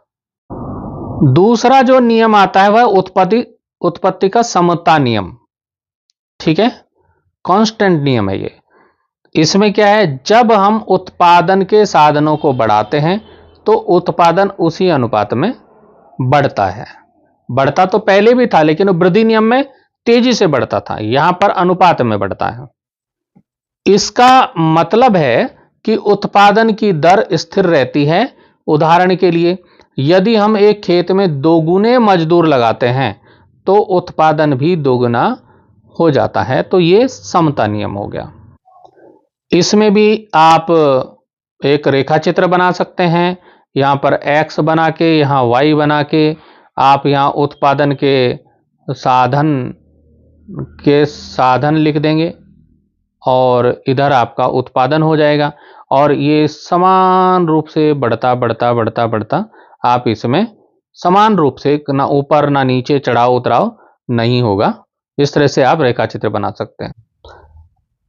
दूसरा जो नियम आता है वह उत्पत्ति का समता नियम, ठीक है, कांस्टेंट नियम है ये। इसमें क्या है, जब हम उत्पादन के साधनों को बढ़ाते हैं तो उत्पादन उसी अनुपात में बढ़ता है। बढ़ता तो पहले भी था, लेकिन वृद्धि नियम में तेजी से बढ़ता था, यहां पर अनुपात में बढ़ता है। इसका मतलब है कि उत्पादन की दर स्थिर रहती है। उदाहरण के लिए, यदि हम एक खेत में 2 गुने मजदूर लगाते हैं तो उत्पादन भी 2 गुना हो जाता है। तो यह समता नियम हो गया। इसमें भी आप एक रेखा चित्र बना सकते हैं, यहां पर x बना के, यहां y बना के, आप यहां उत्पादन के साधन के साधन लिख देंगे और इधर आपका उत्पादन हो जाएगा, और ये समान रूप से बढ़ता बढ़ता बढ़ता बढ़ता आप इसमें समान रूप से ना ऊपर ना नीचे चढ़ाव उतराव नहीं होगा। इस तरह से आप रेखा चित्र बना सकते हैं।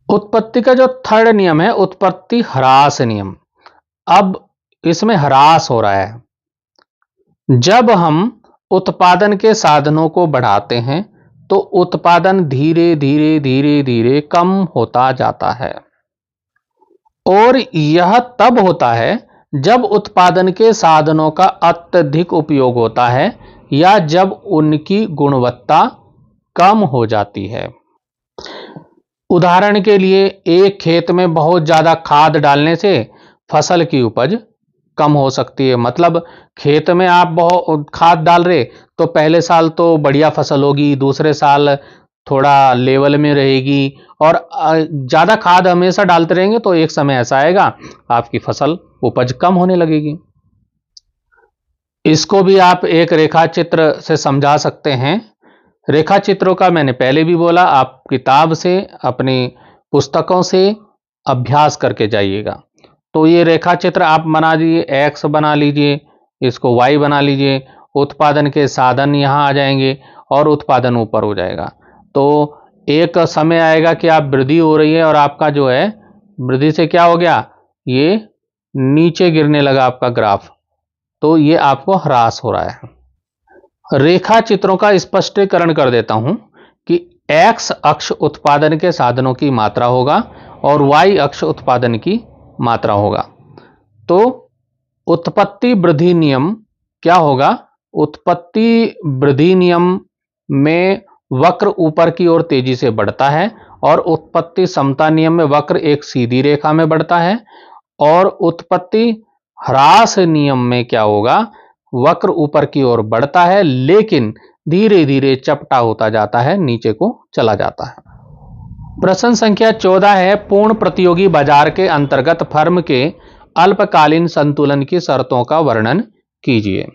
उत्पत्ति का जो थर्ड नियम है, उत्पत्ति ह्रास नियम। अब इसमें ह्रास हो रहा है। जब हम उत्पादन के साधनों को बढ़ाते हैं तो उत्पादन धीरे धीरे धीरे धीरे कम होता जाता है, और यह तब होता है जब उत्पादन के साधनों का अत्यधिक उपयोग होता है या जब उनकी गुणवत्ता कम हो जाती है। उदाहरण के लिए, एक खेत में बहुत ज्यादा खाद डालने से फसल की उपज कम हो सकती है। मतलब खेत में आप बहुत खाद डाल रहे तो पहले साल तो बढ़िया फसल होगी, दूसरे साल थोड़ा लेवल में रहेगी, और ज्यादा खाद हमेशा डालते रहेंगे तो एक समय ऐसा आएगा आपकी फसल उपज कम होने लगेगी। इसको भी आप एक रेखा चित्र से समझा सकते हैं। रेखा चित्रों का मैंने पहले भी बोला, आप किताब से अपनी पुस्तकों से अभ्यास करके जाइएगा। तो ये रेखा चित्र आप बना लीजिए, एक्स बना लीजिए, इसको वाई बना लीजिए, उत्पादन के साधन यहां आ जाएंगे और उत्पादन ऊपर हो जाएगा। तो एक समय आएगा कि आप वृद्धि हो रही है और आपका जो है वृद्धि से क्या हो गया, ये नीचे गिरने लगा आपका ग्राफ, तो ये आपको ह्रास हो रहा है। रेखा चित्रों का स्पष्टीकरण कर देता हूं कि एक्स अक्ष उत्पादन के साधनों की मात्रा होगा और वाई अक्ष उत्पादन की मात्रा होगा। तो उत्पत्ति वृद्धि नियम क्या होगा, उत्पत्ति वृद्धि नियम में वक्र ऊपर की ओर तेजी से बढ़ता है, और उत्पत्ति समता नियम में वक्र एक सीधी रेखा में बढ़ता है, और उत्पत्ति ह्रास नियम में क्या होगा, वक्र ऊपर की ओर बढ़ता है लेकिन धीरे धीरे चपटा होता जाता है, नीचे को चला जाता है। प्रश्न संख्या 14 है, पूर्ण प्रतियोगी बाजार के अंतर्गत फर्म के अल्पकालीन संतुलन की शर्तों का वर्णन कीजिए।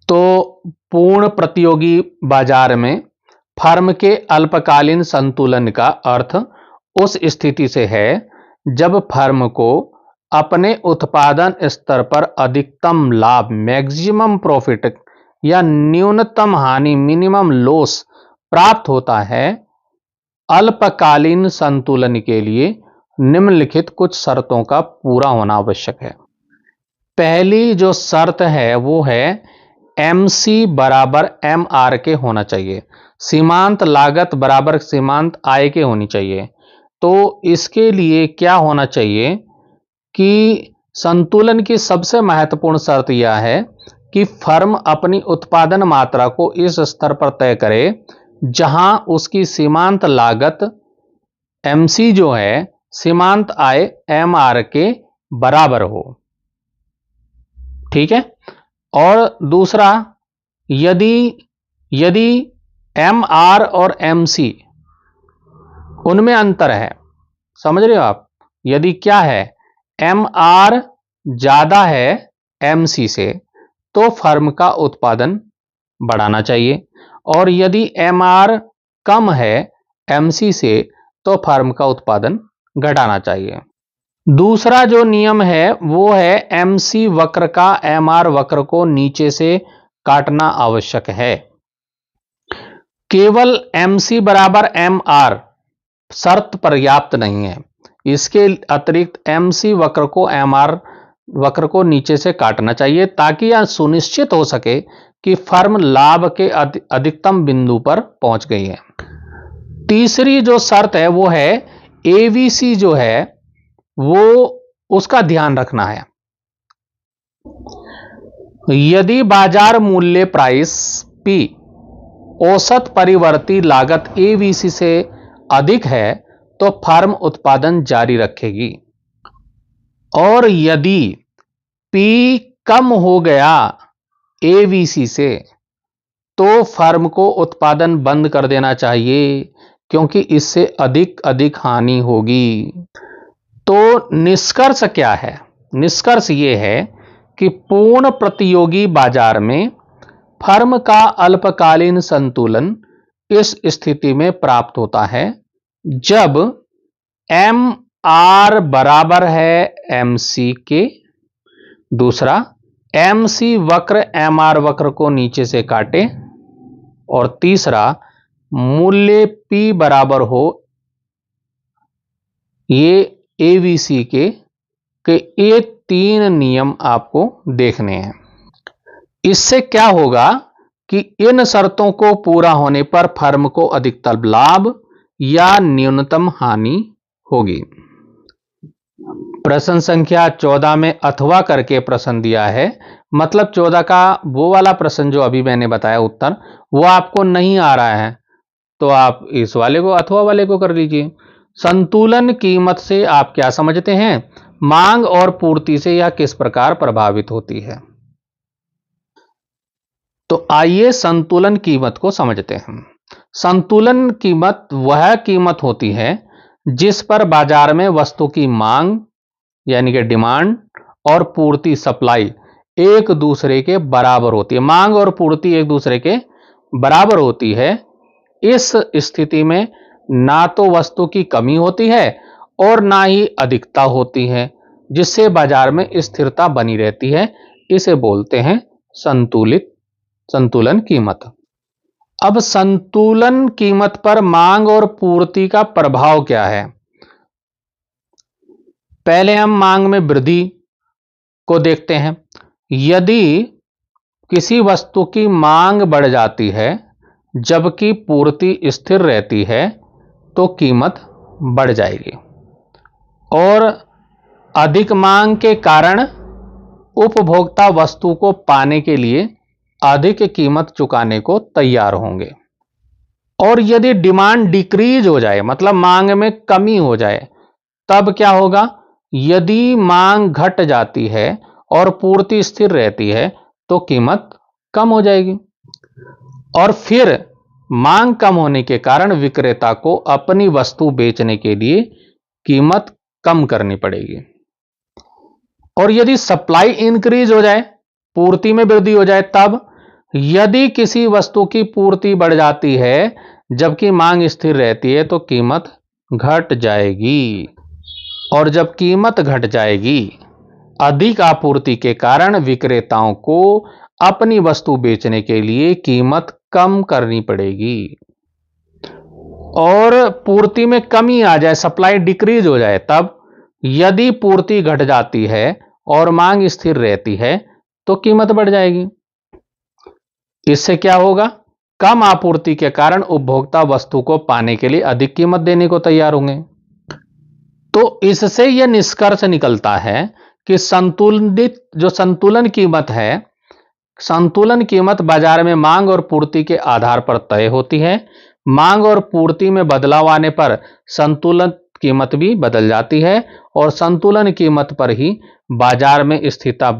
तो पूर्ण प्रतियोगी बाजार में फर्म के अल्पकालीन संतुलन का अर्थ उस स्थिति से है जब फर्म को अपने उत्पादन स्तर पर अधिकतम लाभ मैक्सिमम प्रॉफिट या न्यूनतम हानि मिनिमम लॉस प्राप्त होता है। अल्पकालीन संतुलन के लिए निम्नलिखित कुछ शर्तों का पूरा होना आवश्यक है। पहली जो शर्त है वो है MC बराबर MR के होना चाहिए, सीमांत लागत बराबर सीमांत आय के होनी चाहिए। तो इसके लिए क्या होना चाहिए कि संतुलन की सबसे महत्वपूर्ण शर्त यह है कि फर्म अपनी उत्पादन मात्रा को इस स्तर पर तय करे जहां उसकी सीमांत लागत MC जो है सीमांत आय MR के बराबर हो। ठीक है। और दूसरा, यदि MR और MC उनमें अंतर है, समझ रहे हो आप, यदि क्या है MR ज्यादा है MC से तो फर्म का उत्पादन बढ़ाना चाहिए, और यदि MR कम है MC से तो फर्म का उत्पादन घटाना चाहिए। दूसरा जो नियम है वो है MC वक्र का MR वक्र को नीचे से काटना आवश्यक है। केवल MC बराबर MR शर्त पर्याप्त नहीं है, इसके अतिरिक्त MC वक्र को MR वक्र को नीचे से काटना चाहिए ताकि यह सुनिश्चित हो सके कि फर्म लाभ के अधिकतम बिंदु पर पहुंच गई है। तीसरी जो शर्त है वो है AVC जो है वो उसका ध्यान रखना है। यदि बाजार मूल्य प्राइस P औसत परिवर्ती लागत AVC से अधिक है तो फर्म उत्पादन जारी रखेगी, और यदि P कम हो गया AVC से तो फर्म को उत्पादन बंद कर देना चाहिए क्योंकि इससे अधिक हानि होगी। तो निष्कर्ष क्या है, निष्कर्ष यह है कि पूर्ण प्रतियोगी बाजार में फर्म का अल्पकालीन संतुलन इस स्थिति में प्राप्त होता है जब एम आर बराबर है एम सी के, दूसरा एम सी वक्र एम आर वक्र को नीचे से काटे, और तीसरा मूल्य P बराबर हो ये एवीसी के ये तीन नियम आपको देखने हैं। इससे क्या होगा कि इन शर्तों को पूरा होने पर फर्म को अधिकतम लाभ या न्यूनतम हानि होगी। प्रश्न संख्या 14 में अथवा करके प्रश्न दिया है, मतलब 14 का वो वाला प्रश्न जो अभी मैंने बताया उत्तर वो आपको नहीं आ रहा है तो आप इस वाले को अथवा वाले को कर लीजिए। संतुलन कीमत से आप क्या समझते हैं? मांग और पूर्ति से यह किस प्रकार प्रभावित होती है? तो आइए संतुलन कीमत को समझते हैं। संतुलन कीमत वह कीमत होती है जिस पर बाजार में वस्तु की मांग यानी कि डिमांड और पूर्ति सप्लाई एक दूसरे के बराबर होती है। मांग और पूर्ति एक दूसरे के बराबर होती है। इस स्थिति में ना तो वस्तु की कमी होती है और ना ही अधिकता होती है, जिससे बाजार में स्थिरता बनी रहती है। इसे बोलते हैं संतुलन कीमत। अब संतुलन कीमत पर मांग और पूर्ति का प्रभाव क्या है? पहले हम मांग में वृद्धि को देखते हैं। यदि किसी वस्तु की मांग बढ़ जाती है जबकि पूर्ति स्थिर रहती है तो कीमत बढ़ जाएगी, और अधिक मांग के कारण उपभोक्ता वस्तु को पाने के लिए अधिक कीमत चुकाने को तैयार होंगे। और यदि डिमांड डिक्रीज हो जाए, मतलब मांग में कमी हो जाए, तब क्या होगा? यदि मांग घट जाती है और पूर्ति स्थिर रहती है तो कीमत कम हो जाएगी, और फिर मांग कम होने के कारण विक्रेता को अपनी वस्तु बेचने के लिए कीमत कम करनी पड़ेगी। और यदि सप्लाई इंक्रीज हो जाए, पूर्ति में वृद्धि हो जाए, तब यदि किसी वस्तु की पूर्ति बढ़ जाती है जबकि मांग स्थिर रहती है तो कीमत घट जाएगी, और जब कीमत घट जाएगी अधिक आपूर्ति के कारण विक्रेताओं को अपनी वस्तु बेचने के लिए कीमत कम करनी पड़ेगी। और पूर्ति में कमी आ जाए, सप्लाई डिक्रीज हो जाए, तब यदि पूर्ति घट जाती है और मांग स्थिर रहती है तो कीमत बढ़ जाएगी। इससे क्या होगा? कम आपूर्ति के कारण उपभोक्ता वस्तु को पाने के लिए अधिक कीमत देने को तैयार होंगे। तो इससे यह निष्कर्ष निकलता है कि संतुलन कीमत है, संतुलन कीमत बाजार में मांग और पूर्ति के आधार पर तय होती है। मांग और पूर्ति में बदलाव आने पर संतुलन कीमत भी बदल जाती है, और संतुलन कीमत पर ही बाजार में स्थिरता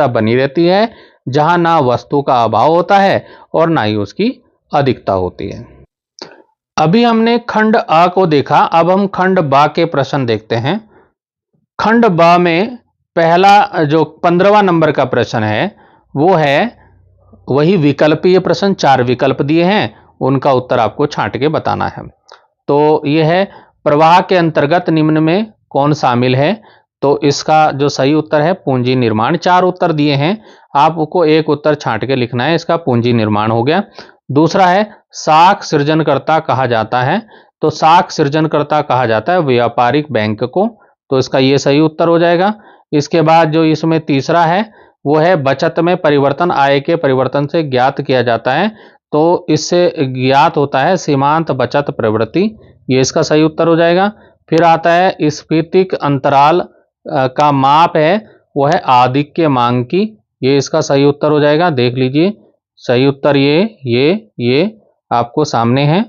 बनी रहती है, जहां ना वस्तु का अभाव होता है और ना ही उसकी अधिकता होती है। अभी हमने खंड अ को देखा, अब हम खंड ब के प्रश्न देखते हैं। खंड ब में पहला जो 15वां नंबर का प्रश्न है वो है वही विकल्पीय प्रश्न। 4 विकल्प दिए हैं, उनका उत्तर आपको छांट के बताना है। तो यह है प्रवाह के अंतर्गत निम्न में कौन शामिल है? तो इसका जो सही उत्तर है पूंजी निर्माण। 4 उत्तर दिए हैं, आपको एक उत्तर छांट के लिखना है। इसका पूंजी निर्माण हो गया। दूसरा है साख सृजनकर्ता कहा जाता है, तो साख सृजनकर्ता कहा जाता है व्यापारिक बैंक को, तो इसका ये सही उत्तर हो जाएगा। इसके बाद जो इसमें तीसरा है वो है बचत में परिवर्तन आय के परिवर्तन से ज्ञात किया जाता है, तो इससे ज्ञात होता है सीमांत बचत प्रवृत्ति, ये इसका सही उत्तर हो जाएगा। फिर आता है स्फीतिक अंतराल का माप है वो है आधिक्य मांग की, ये इसका सही उत्तर हो जाएगा। देख लीजिए सही उत्तर ये आपको सामने है।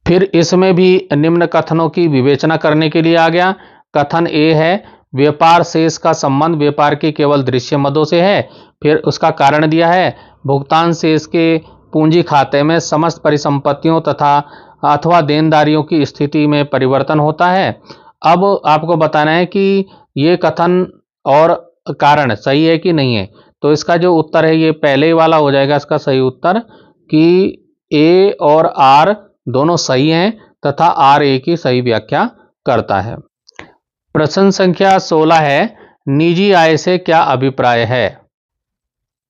फिर इसमें भी निम्न कथनों की विवेचना करने के लिए आ गया। कथन ए है व्यापार शेष का संबंध व्यापार के केवल दृश्य मदों से है। फिर उसका कारण दिया है भुगतान शेष के पूंजी खाते में समस्त परिसंपत्तियों तथा अथवा देनदारियों की स्थिति में परिवर्तन होता है। अब आपको बताना है कि ये कथन और कारण सही है कि नहीं है। तो इसका जो उत्तर है ये पहले वाला हो जाएगा इसका सही उत्तर, कि ए और आर दोनों सही हैं तथा आर ए की सही व्याख्या करता है। प्रश्न संख्या 16 है, निजी आय से क्या अभिप्राय है?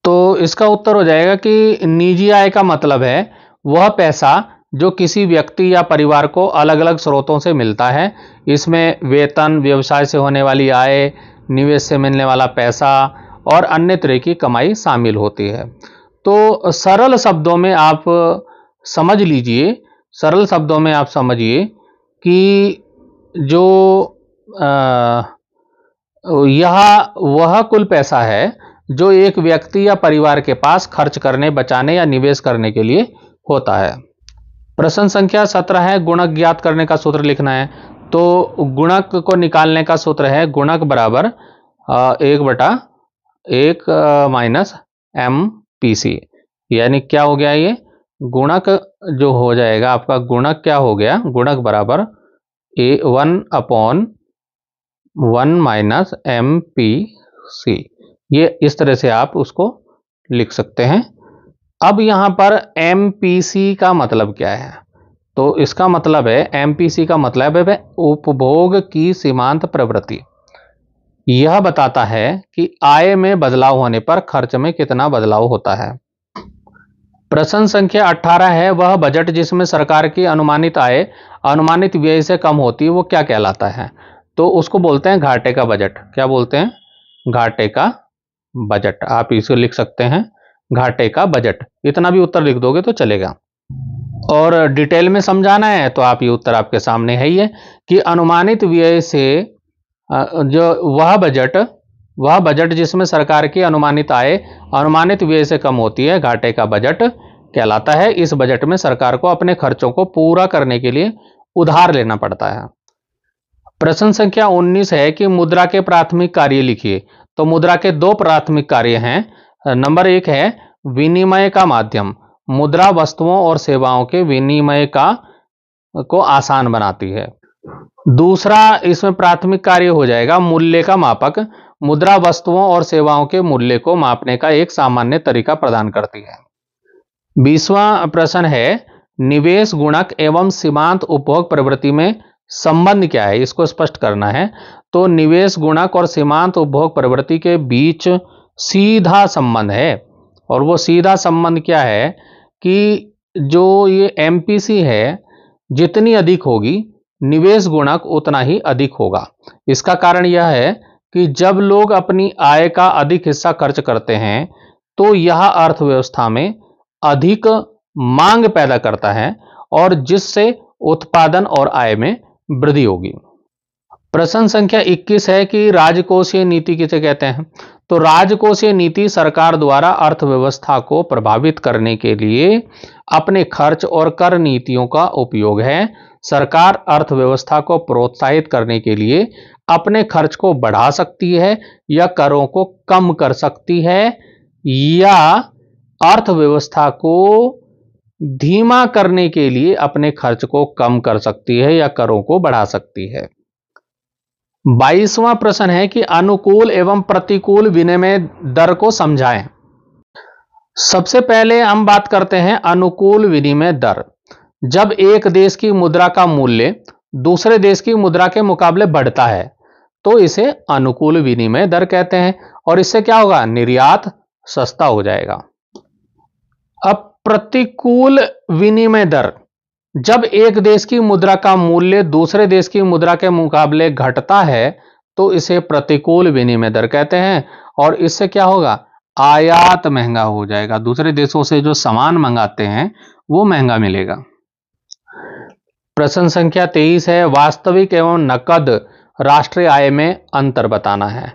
तो इसका उत्तर हो जाएगा कि निजी आय का मतलब है वह पैसा जो किसी व्यक्ति या परिवार को अलग अलग स्रोतों से मिलता है। इसमें वेतन, व्यवसाय से होने वाली आय, निवेश से मिलने वाला पैसा और अन्य तरह की कमाई शामिल होती है। तो सरल शब्दों में आप समझ लीजिए, सरल शब्दों में आप समझिए कि जो यह वह कुल पैसा है जो एक व्यक्ति या परिवार के पास खर्च करने, बचाने या निवेश करने के लिए होता है। प्रश्न संख्या 17 है, गुणक ज्ञात करने का सूत्र लिखना है। तो गुणक को निकालने का सूत्र है गुणक बराबर 1/1 माइनस MPC। यानी क्या हो गया, ये गुणक जो हो जाएगा आपका, गुणक क्या हो गया, गुणक बराबर 1/1 माइनस MPC। ये इस तरह से आप उसको लिख सकते हैं। अब यहां पर MPC का मतलब क्या है? तो इसका मतलब है, MPC का मतलब है उपभोग की सीमांत प्रवृत्ति। यह बताता है कि आय में बदलाव होने पर खर्च में कितना बदलाव होता है। प्रश्न संख्या 18 है, वह बजट जिसमें सरकार की अनुमानित आय अनुमानित व्यय से कम होती है वो क्या कहलाता है? तो उसको बोलते हैं घाटे का बजट। क्या बोलते हैं? घाटे का बजट। आप इसे लिख सकते हैं घाटे का बजट। इतना भी उत्तर लिख दोगे तो चलेगा। और डिटेल में समझाना है तो आप ये उत्तर आपके सामने है ही है कि अनुमानित व्यय से जो वह बजट जिसमें सरकार की अनुमानित आय अनुमानित व्यय से कम होती है घाटे का बजट कहलाता है। इस बजट में सरकार को अपने खर्चों को पूरा करने के लिए उधार लेना पड़ता है। प्रश्न संख्या 19 है कि मुद्रा के प्राथमिक कार्य लिखिए। तो मुद्रा के दो प्राथमिक कार्य हैं। नंबर 1 है विनिमय का माध्यम। मुद्रा वस्तुओं और सेवाओं के विनिमय को आसान बनाती है। दूसरा इसमें प्राथमिक कार्य हो जाएगा मूल्य का मापक। मुद्रा वस्तुओं और सेवाओं के मूल्य को मापने का एक सामान्य तरीका प्रदान करती है। 20वां प्रश्न है, निवेश गुणक एवं सीमांत उपभोग प्रवृत्ति में संबंध क्या है? इसको स्पष्ट करना है। तो निवेश गुणक और सीमांत उपभोग प्रवृत्ति के बीच सीधा संबंध है। और वो सीधा संबंध क्या है कि जो ये MPC है जितनी अधिक होगी निवेश गुणक उतना ही अधिक होगा। इसका कारण यह है कि जब लोग अपनी आय का अधिक हिस्सा खर्च करते हैं तो यह अर्थव्यवस्था में अधिक मांग पैदा करता है और जिससे उत्पादन और आय में वृद्धि होगी। प्रश्न संख्या 21 है कि राजकोषीय नीति किसे कहते हैं? तो राजकोषीय नीति सरकार द्वारा अर्थव्यवस्था को प्रभावित करने के लिए अपने खर्च और कर नीतियों का उपयोग है। सरकार अर्थव्यवस्था को प्रोत्साहित करने के लिए अपने खर्च को बढ़ा सकती है या करों को कम कर सकती है या अर्थव्यवस्था को धीमा करने के लिए अपने खर्च को कम कर सकती है या करों को बढ़ा सकती है। 22वां प्रश्न है कि अनुकूल एवं प्रतिकूल विनिमय दर को समझाएं। सबसे पहले हम बात करते हैं अनुकूल विनिमय दर। जब एक देश की मुद्रा का मूल्य दूसरे देश की मुद्रा के मुकाबले बढ़ता है तो इसे अनुकूल विनिमय दर कहते हैं और इससे क्या होगा? निर्यात सस्ता हो जाएगा। अब प्रतिकूल विनिमय दर, जब एक देश की मुद्रा का मूल्य दूसरे देश की मुद्रा के मुकाबले घटता है तो इसे प्रतिकूल विनिमय दर कहते हैं और इससे क्या होगा? आयात महंगा हो जाएगा। दूसरे देशों से जो सामान मंगाते हैं वो महंगा मिलेगा। प्रश्न संख्या 23 है, वास्तविक एवं नकद राष्ट्रीय आय में अंतर बताना है।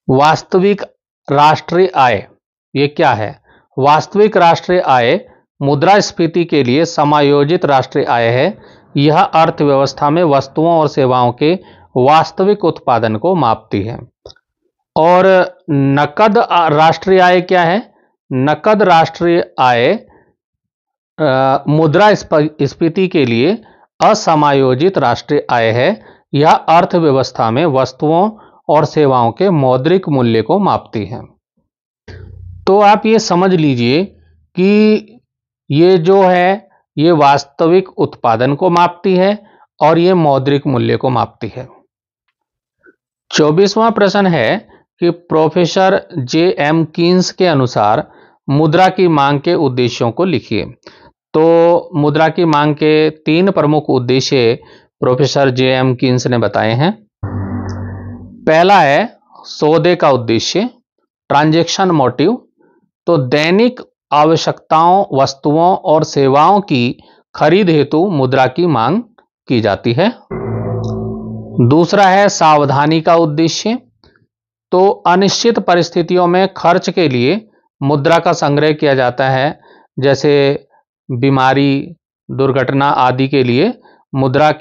वास्तविक राष्ट्रीय आय ये क्या है? वास्तविक राष्ट्रीय आय मुद्रास्फीति के लिए समायोजित राष्ट्रीय आय है। यह अर्थव्यवस्था में वस्तुओं और सेवाओं के वास्तविक उत्पादन को मापती है। और नकद राष्ट्रीय आय क्या है? नकद राष्ट्रीय आय मुद्रास्फीति के लिए असमायोजित राष्ट्रीय आय है। यह अर्थव्यवस्था में वस्तुओं और सेवाओं के मौद्रिक मूल्य को मापती है। तो आप ये समझ लीजिए कि ये जो है ये वास्तविक उत्पादन को मापती है और ये मौद्रिक मूल्य को मापती है। 24वां प्रश्न है कि प्रोफेसर जे एम कीन्स के अनुसार मुद्रा की मांग के उद्देश्यों को लिखिए। तो मुद्रा की मांग के 3 प्रमुख उद्देश्य प्रोफेसर जे एम कीन्स ने बताए हैं। पहला है सौदे का उद्देश्य, ट्रांजैक्शन मोटिव। तो दैनिक आवश्यकताओं, वस्तुओं और सेवाओं की खरीद हेतु मुद्रा की मांग की जाती है। दूसरा है सावधानी का उद्देश्य। तो अनिश्चित परिस्थितियों में खर्च के लिए मुद्रा का संग्रह किया जाता है, जैसे बीमारी, दुर्घटना आदि के लिए मुद्रा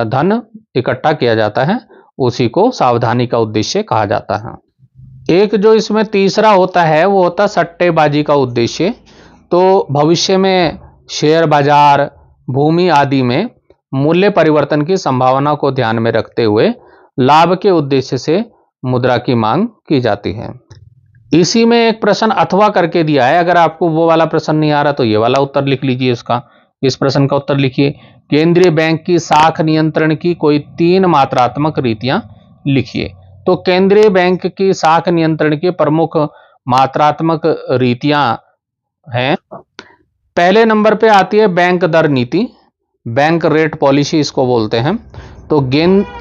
धन इकट्ठा किया जाता है, उसी को सावधानी का उद्देश्य कहा जाता है। एक जो इसमें तीसरा होता है वो होता है सट्टेबाजी का उद्देश्य। तो भविष्य में शेयर बाजार, भूमि आदि में मूल्य परिवर्तन की संभावना को ध्यान में रखते हुए लाभ के उद्देश्य से मुद्रा की मांग की जाती है। इसी में एक प्रश्न अथवा करके दिया है, अगर आपको वो वाला प्रश्न नहीं आ रहा तो ये वाला उत्तर लिख लीजिए इसका। इस प्रश्न का उत्तर लिखिए, केंद्रीय बैंक की साख नियंत्रण की कोई 3 मात्रात्मक रीतियां लिखिए। तो केंद्रीय बैंक की साख नियंत्रण की प्रमुख मात्रात्मक रीतियां हैं। पहले नंबर पे आती है बैंक दर नीति, बैंक रेट पॉलिसी इसको बोलते हैं। तो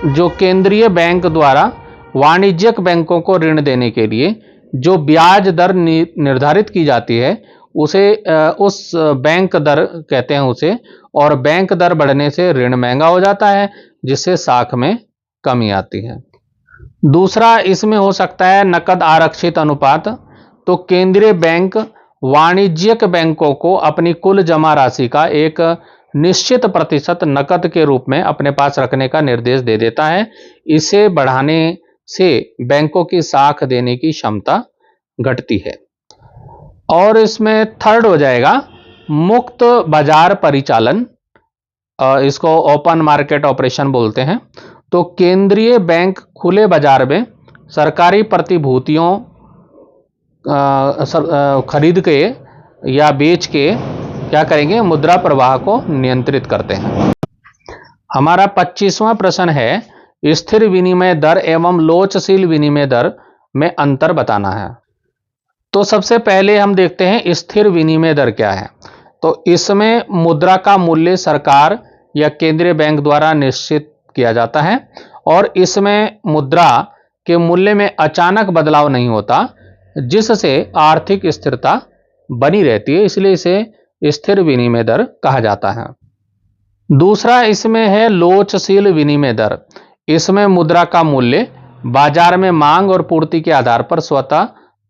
जो केंद्रीय बैंक द्वारा वाणिज्यिक बैंकों को ऋण देने के लिए जो ब्याज दर निर्धारित की जाती है उसे उस बैंक दर कहते हैं उसे, और बैंक दर बढ़ने से ऋण महंगा हो जाता है, जिससे साख में कमी आती है। दूसरा इसमें हो सकता है नकद आरक्षित अनुपात। तो केंद्रीय बैंक वाणिज्यिक बैंकों को अपनी कुल जमा राशि का एक निश्चित प्रतिशत नकद के रूप में अपने पास रखने का निर्देश दे देता है। इसे बढ़ाने से बैंकों की साख देने की क्षमता घटती है। और इसमें थर्ड हो जाएगा मुक्त बाजार परिचालन, इसको ओपन मार्केट ऑपरेशन बोलते हैं। तो केंद्रीय बैंक खुले बाजार में सरकारी प्रतिभूतियों खरीद के या बेच के क्या करेंगे, मुद्रा प्रवाह को नियंत्रित करते हैं। हमारा 25वां प्रश्न है स्थिर विनिमय दर एवं लोचशील विनिमय दर में अंतर बताना है। तो सबसे पहले हम देखते हैं स्थिर विनिमय दर क्या है। तो इसमें मुद्रा का मूल्य सरकार या केंद्रीय बैंक द्वारा निश्चित किया जाता है और इसमें मुद्रा के मूल्य में अचानक बदलाव नहीं होता, जिससे आर्थिक स्थिरता बनी रहती है, इसलिए इसे स्थिर विनिमय दर कहा जाता है। दूसरा इसमें है लोचशील विनिमय दर। इसमें मुद्रा का मूल्य बाजार में मांग और पूर्ति के आधार पर स्वतः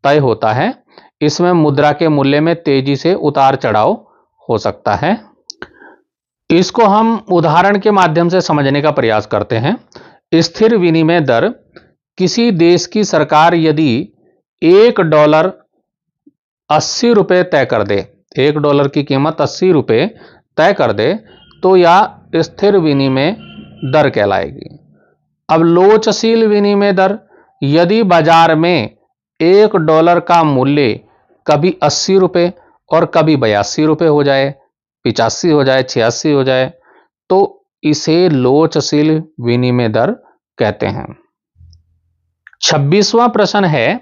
तय होता है। इसमें मुद्रा के मूल्य में तेजी से उतार चढ़ाव हो सकता है। इसको हम उदाहरण के माध्यम से समझने का प्रयास करते हैं। स्थिर विनिमय दर, किसी देश की सरकार यदि $1 80 रुपये तय कर दे, $1 की कीमत 80 रुपये तय कर दे, तो यह स्थिर विनिमय दर कहलाएगी। अब लोचशील विनिमय दर, यदि बाजार में $1 का मूल्य कभी 80 रुपये और कभी 82 रुपये हो जाए, 85 हो जाए, 86 हो जाए, तो इसे लोचशील विनिमय दर कहते हैं। 26वां प्रश्न है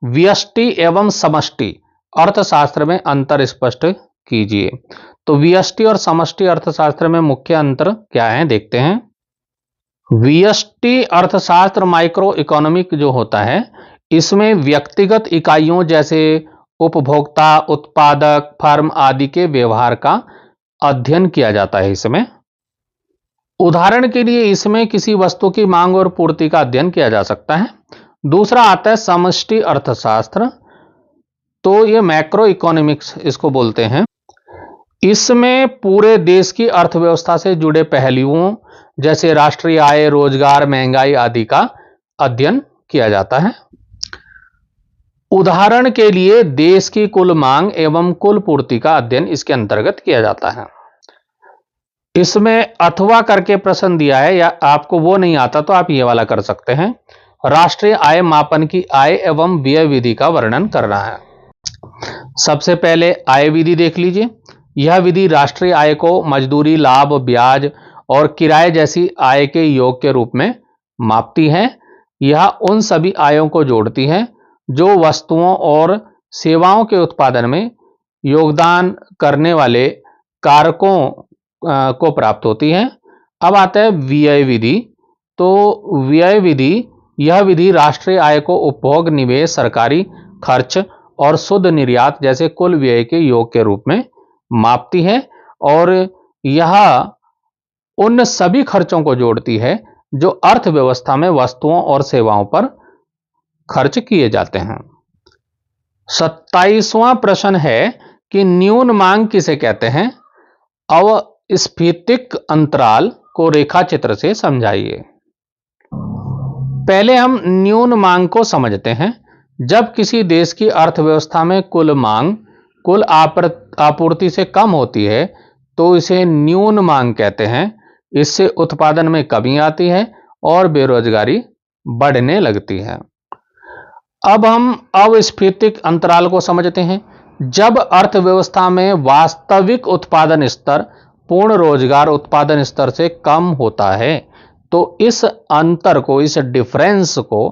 व्यष्टि एवं समष्टि अर्थशास्त्र में अंतर स्पष्ट कीजिए। तो व्यष्टि और समष्टि अर्थशास्त्र में मुख्य अंतर क्या है, देखते हैं। व्यष्टि अर्थशास्त्र माइक्रो इकोनॉमिक जो होता है, इसमें व्यक्तिगत इकाइयों जैसे उपभोक्ता, उत्पादक, फर्म आदि के व्यवहार का अध्ययन किया जाता है। इसमें उदाहरण के लिए इसमें किसी वस्तु की मांग और पूर्ति का अध्ययन किया जा सकता है। दूसरा आता है समष्टि अर्थशास्त्र, तो ये मैक्रो इकोनॉमिक्स इसको बोलते हैं। इसमें पूरे देश की अर्थव्यवस्था से जुड़े पहलुओं जैसे राष्ट्रीय आय, रोजगार, महंगाई आदि का अध्ययन किया जाता है। उदाहरण के लिए देश की कुल मांग एवं कुल पूर्ति का अध्ययन इसके अंतर्गत किया जाता है। इसमें अथवा करके प्रश्न दिया है, या आपको वो नहीं आता तो आप ये वाला कर सकते हैं। राष्ट्रीय आय मापन की आय एवं व्यय विधि का वर्णन करना है। सबसे पहले आय विधि देख लीजिए। यह विधि राष्ट्रीय आय को मजदूरी, लाभ, ब्याज और किराए जैसी आय के योग के रूप में मापती है। यह उन सभी आयों को जोड़ती है जो वस्तुओं और सेवाओं के उत्पादन में योगदान करने वाले कारकों को प्राप्त होती है। अब आता है व्यय विधि। तो व्यय विधि, यह विधि राष्ट्रीय आय को उपभोग, निवेश, सरकारी खर्च और शुद्ध निर्यात जैसे कुल व्यय के योग के रूप में मापती है और यह उन सभी खर्चों को जोड़ती है जो अर्थव्यवस्था में वस्तुओं और सेवाओं पर खर्च किए जाते हैं। 27वां प्रश्न है कि न्यून मांग किसे कहते हैं? अवस्फीतिक अंतराल को रेखा चित्र से समझाइए। पहले हम न्यून मांग को समझते हैं। जब किसी देश की अर्थव्यवस्था में कुल मांग कुल आपूर्ति से कम होती है तो इसे न्यून मांग कहते हैं। इससे उत्पादन में कमी आती है और बेरोजगारी बढ़ने लगती है। अब हम अवस्फीतिक अंतराल को समझते हैं। जब अर्थव्यवस्था में वास्तविक उत्पादन स्तर पूर्ण रोजगार उत्पादन स्तर से कम होता है तो इस अंतर को, इस डिफरेंस को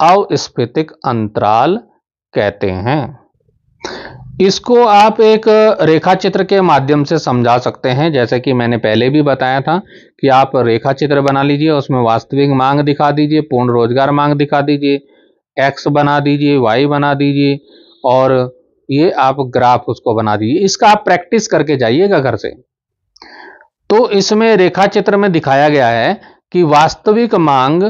अवस्फीतिक अंतराल कहते हैं। इसको आप एक रेखा चित्र के माध्यम से समझा सकते हैं। जैसे कि मैंने पहले भी बताया था कि आप रेखा चित्र बना लीजिए, उसमें वास्तविक मांग दिखा दीजिए, पूर्ण रोजगार मांग दिखा दीजिए, एक्स बना दीजिए, वाई बना दीजिए और ये आप ग्राफ उसको बना दीजिए। इसका आप प्रैक्टिस करके जाइएगा घर से। तो इसमें रेखा चित्र में दिखाया गया है कि वास्तविक मांग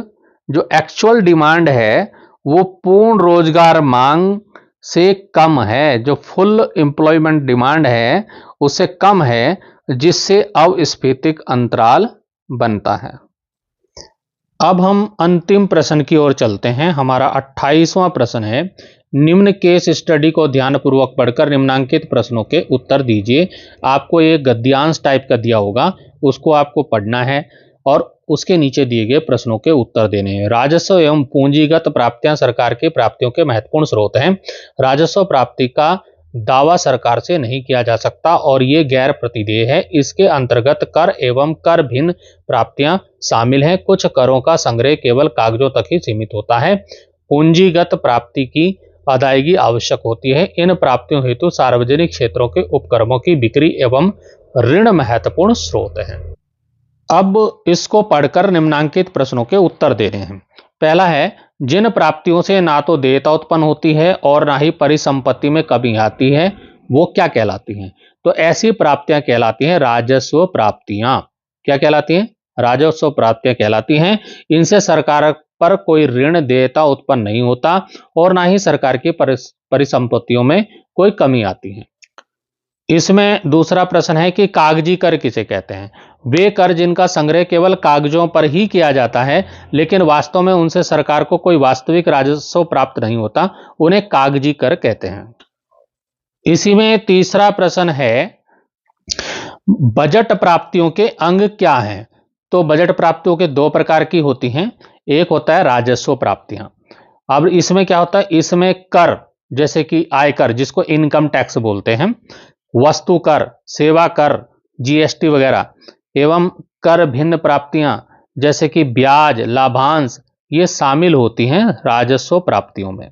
जो एक्चुअल डिमांड है वो पूर्ण रोजगार मांग से कम है, जो फुल एम्प्लॉयमेंट डिमांड है उससे कम है, जिससे अवस्फीतिक अंतराल बनता है। अब हम अंतिम प्रश्न की ओर चलते हैं। हमारा 28वां प्रश्न है, निम्न केस स्टडी को ध्यानपूर्वक पढ़कर निम्नांकित प्रश्नों के उत्तर दीजिए। आपको एक गद्यांश टाइप का दिया होगा, उसको आपको पढ़ना है और उसके नीचे दिए गए प्रश्नों के उत्तर देने हैं। राजस्व एवं पूंजीगत प्राप्तियां सरकार की प्राप्तियों के महत्वपूर्ण स्रोत हैं। राजस्व प्राप्ति का दावा सरकार से नहीं किया जा सकता और ये गैर प्रतिदेय है। इसके अंतर्गत कर एवं कर भिन्न प्राप्तियां शामिल हैं। कुछ करों का संग्रह केवल कागजों तक ही सीमित होता है। पूंजीगत प्राप्ति की अदायगी आवश्यक होती है। इन प्राप्तियों हेतु सार्वजनिक क्षेत्रों के उपक्रमों की बिक्री एवं ऋण महत्वपूर्ण स्रोत है। अब इसको पढ़कर निम्नांकित प्रश्नों के उत्तर देने हैं। पहला है, जिन प्राप्तियों से ना तो देयता उत्पन्न होती है और ना ही परिसंपत्ति में कमी आती है वो क्या कहलाती हैं? तो ऐसी प्राप्तियां कहलाती हैं राजस्व प्राप्तियां। क्या कहलाती हैं? राजस्व प्राप्तियां कहलाती हैं। इनसे सरकार पर कोई ऋण देयता उत्पन्न नहीं होता और ना ही सरकार की परिसंपत्तियों में कोई कमी आती है। इसमें दूसरा प्रश्न है कि कागजी कर किसे कहते हैं? वे कर जिनका संग्रह केवल कागजों पर ही किया जाता है लेकिन वास्तव में उनसे सरकार को कोई वास्तविक राजस्व प्राप्त नहीं होता, उन्हें कागजी कर कहते हैं। इसी में तीसरा प्रश्न है, बजट प्राप्तियों के अंग क्या हैं? तो बजट प्राप्तियों के दो प्रकार की होती हैं। एक होता है राजस्व प्राप्तियां। अब इसमें क्या होता है? इसमें कर जैसे कि आयकर जिसको इनकम टैक्स बोलते हैं, वस्तु कर, सेवा कर, जीएसटी वगैरह एवं कर भिन्न प्राप्तियां जैसे कि ब्याज, लाभांश, ये शामिल होती हैं राजस्व प्राप्तियों में।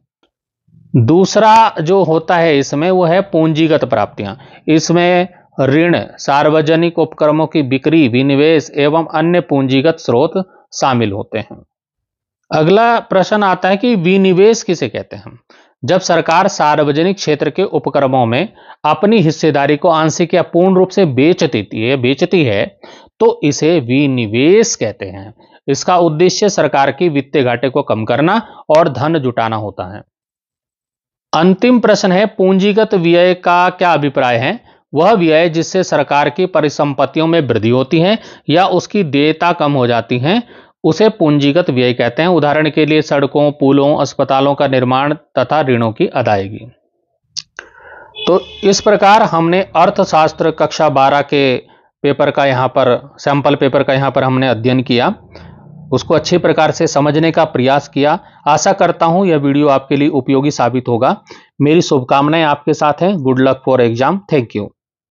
दूसरा जो होता है इसमें वो है पूंजीगत प्राप्तियां। इसमें ऋण, सार्वजनिक उपक्रमों की बिक्री, विनिवेश एवं अन्य पूंजीगत स्रोत शामिल होते हैं। अगला प्रश्न आता है कि विनिवेश किसे कहते हैं? जब सरकार सार्वजनिक क्षेत्र के उपक्रमों में अपनी हिस्सेदारी को आंशिक या पूर्ण रूप से बेचती है तो इसे विनिवेश कहते हैं। इसका उद्देश्य सरकार की वित्तीय घाटे को कम करना और धन जुटाना होता है। अंतिम प्रश्न है, पूंजीगत व्यय का क्या अभिप्राय है? वह व्यय जिससे सरकार की परिसंपत्तियों में वृद्धि होती है या उसकी देयता कम हो जाती है उसे पूंजीगत व्यय कहते हैं। उदाहरण के लिए सड़कों, पुलों, अस्पतालों का निर्माण तथा ऋणों की अदायगी। तो इस प्रकार हमने अर्थशास्त्र कक्षा 12 के पेपर का यहाँ पर सैंपल पेपर का यहाँ पर हमने अध्ययन किया, उसको अच्छी प्रकार से समझने का प्रयास किया। आशा करता हूँ यह वीडियो आपके लिए उपयोगी साबित होगा। मेरी शुभकामनाएं आपके साथ हैं। Good luck for exam. Thank you.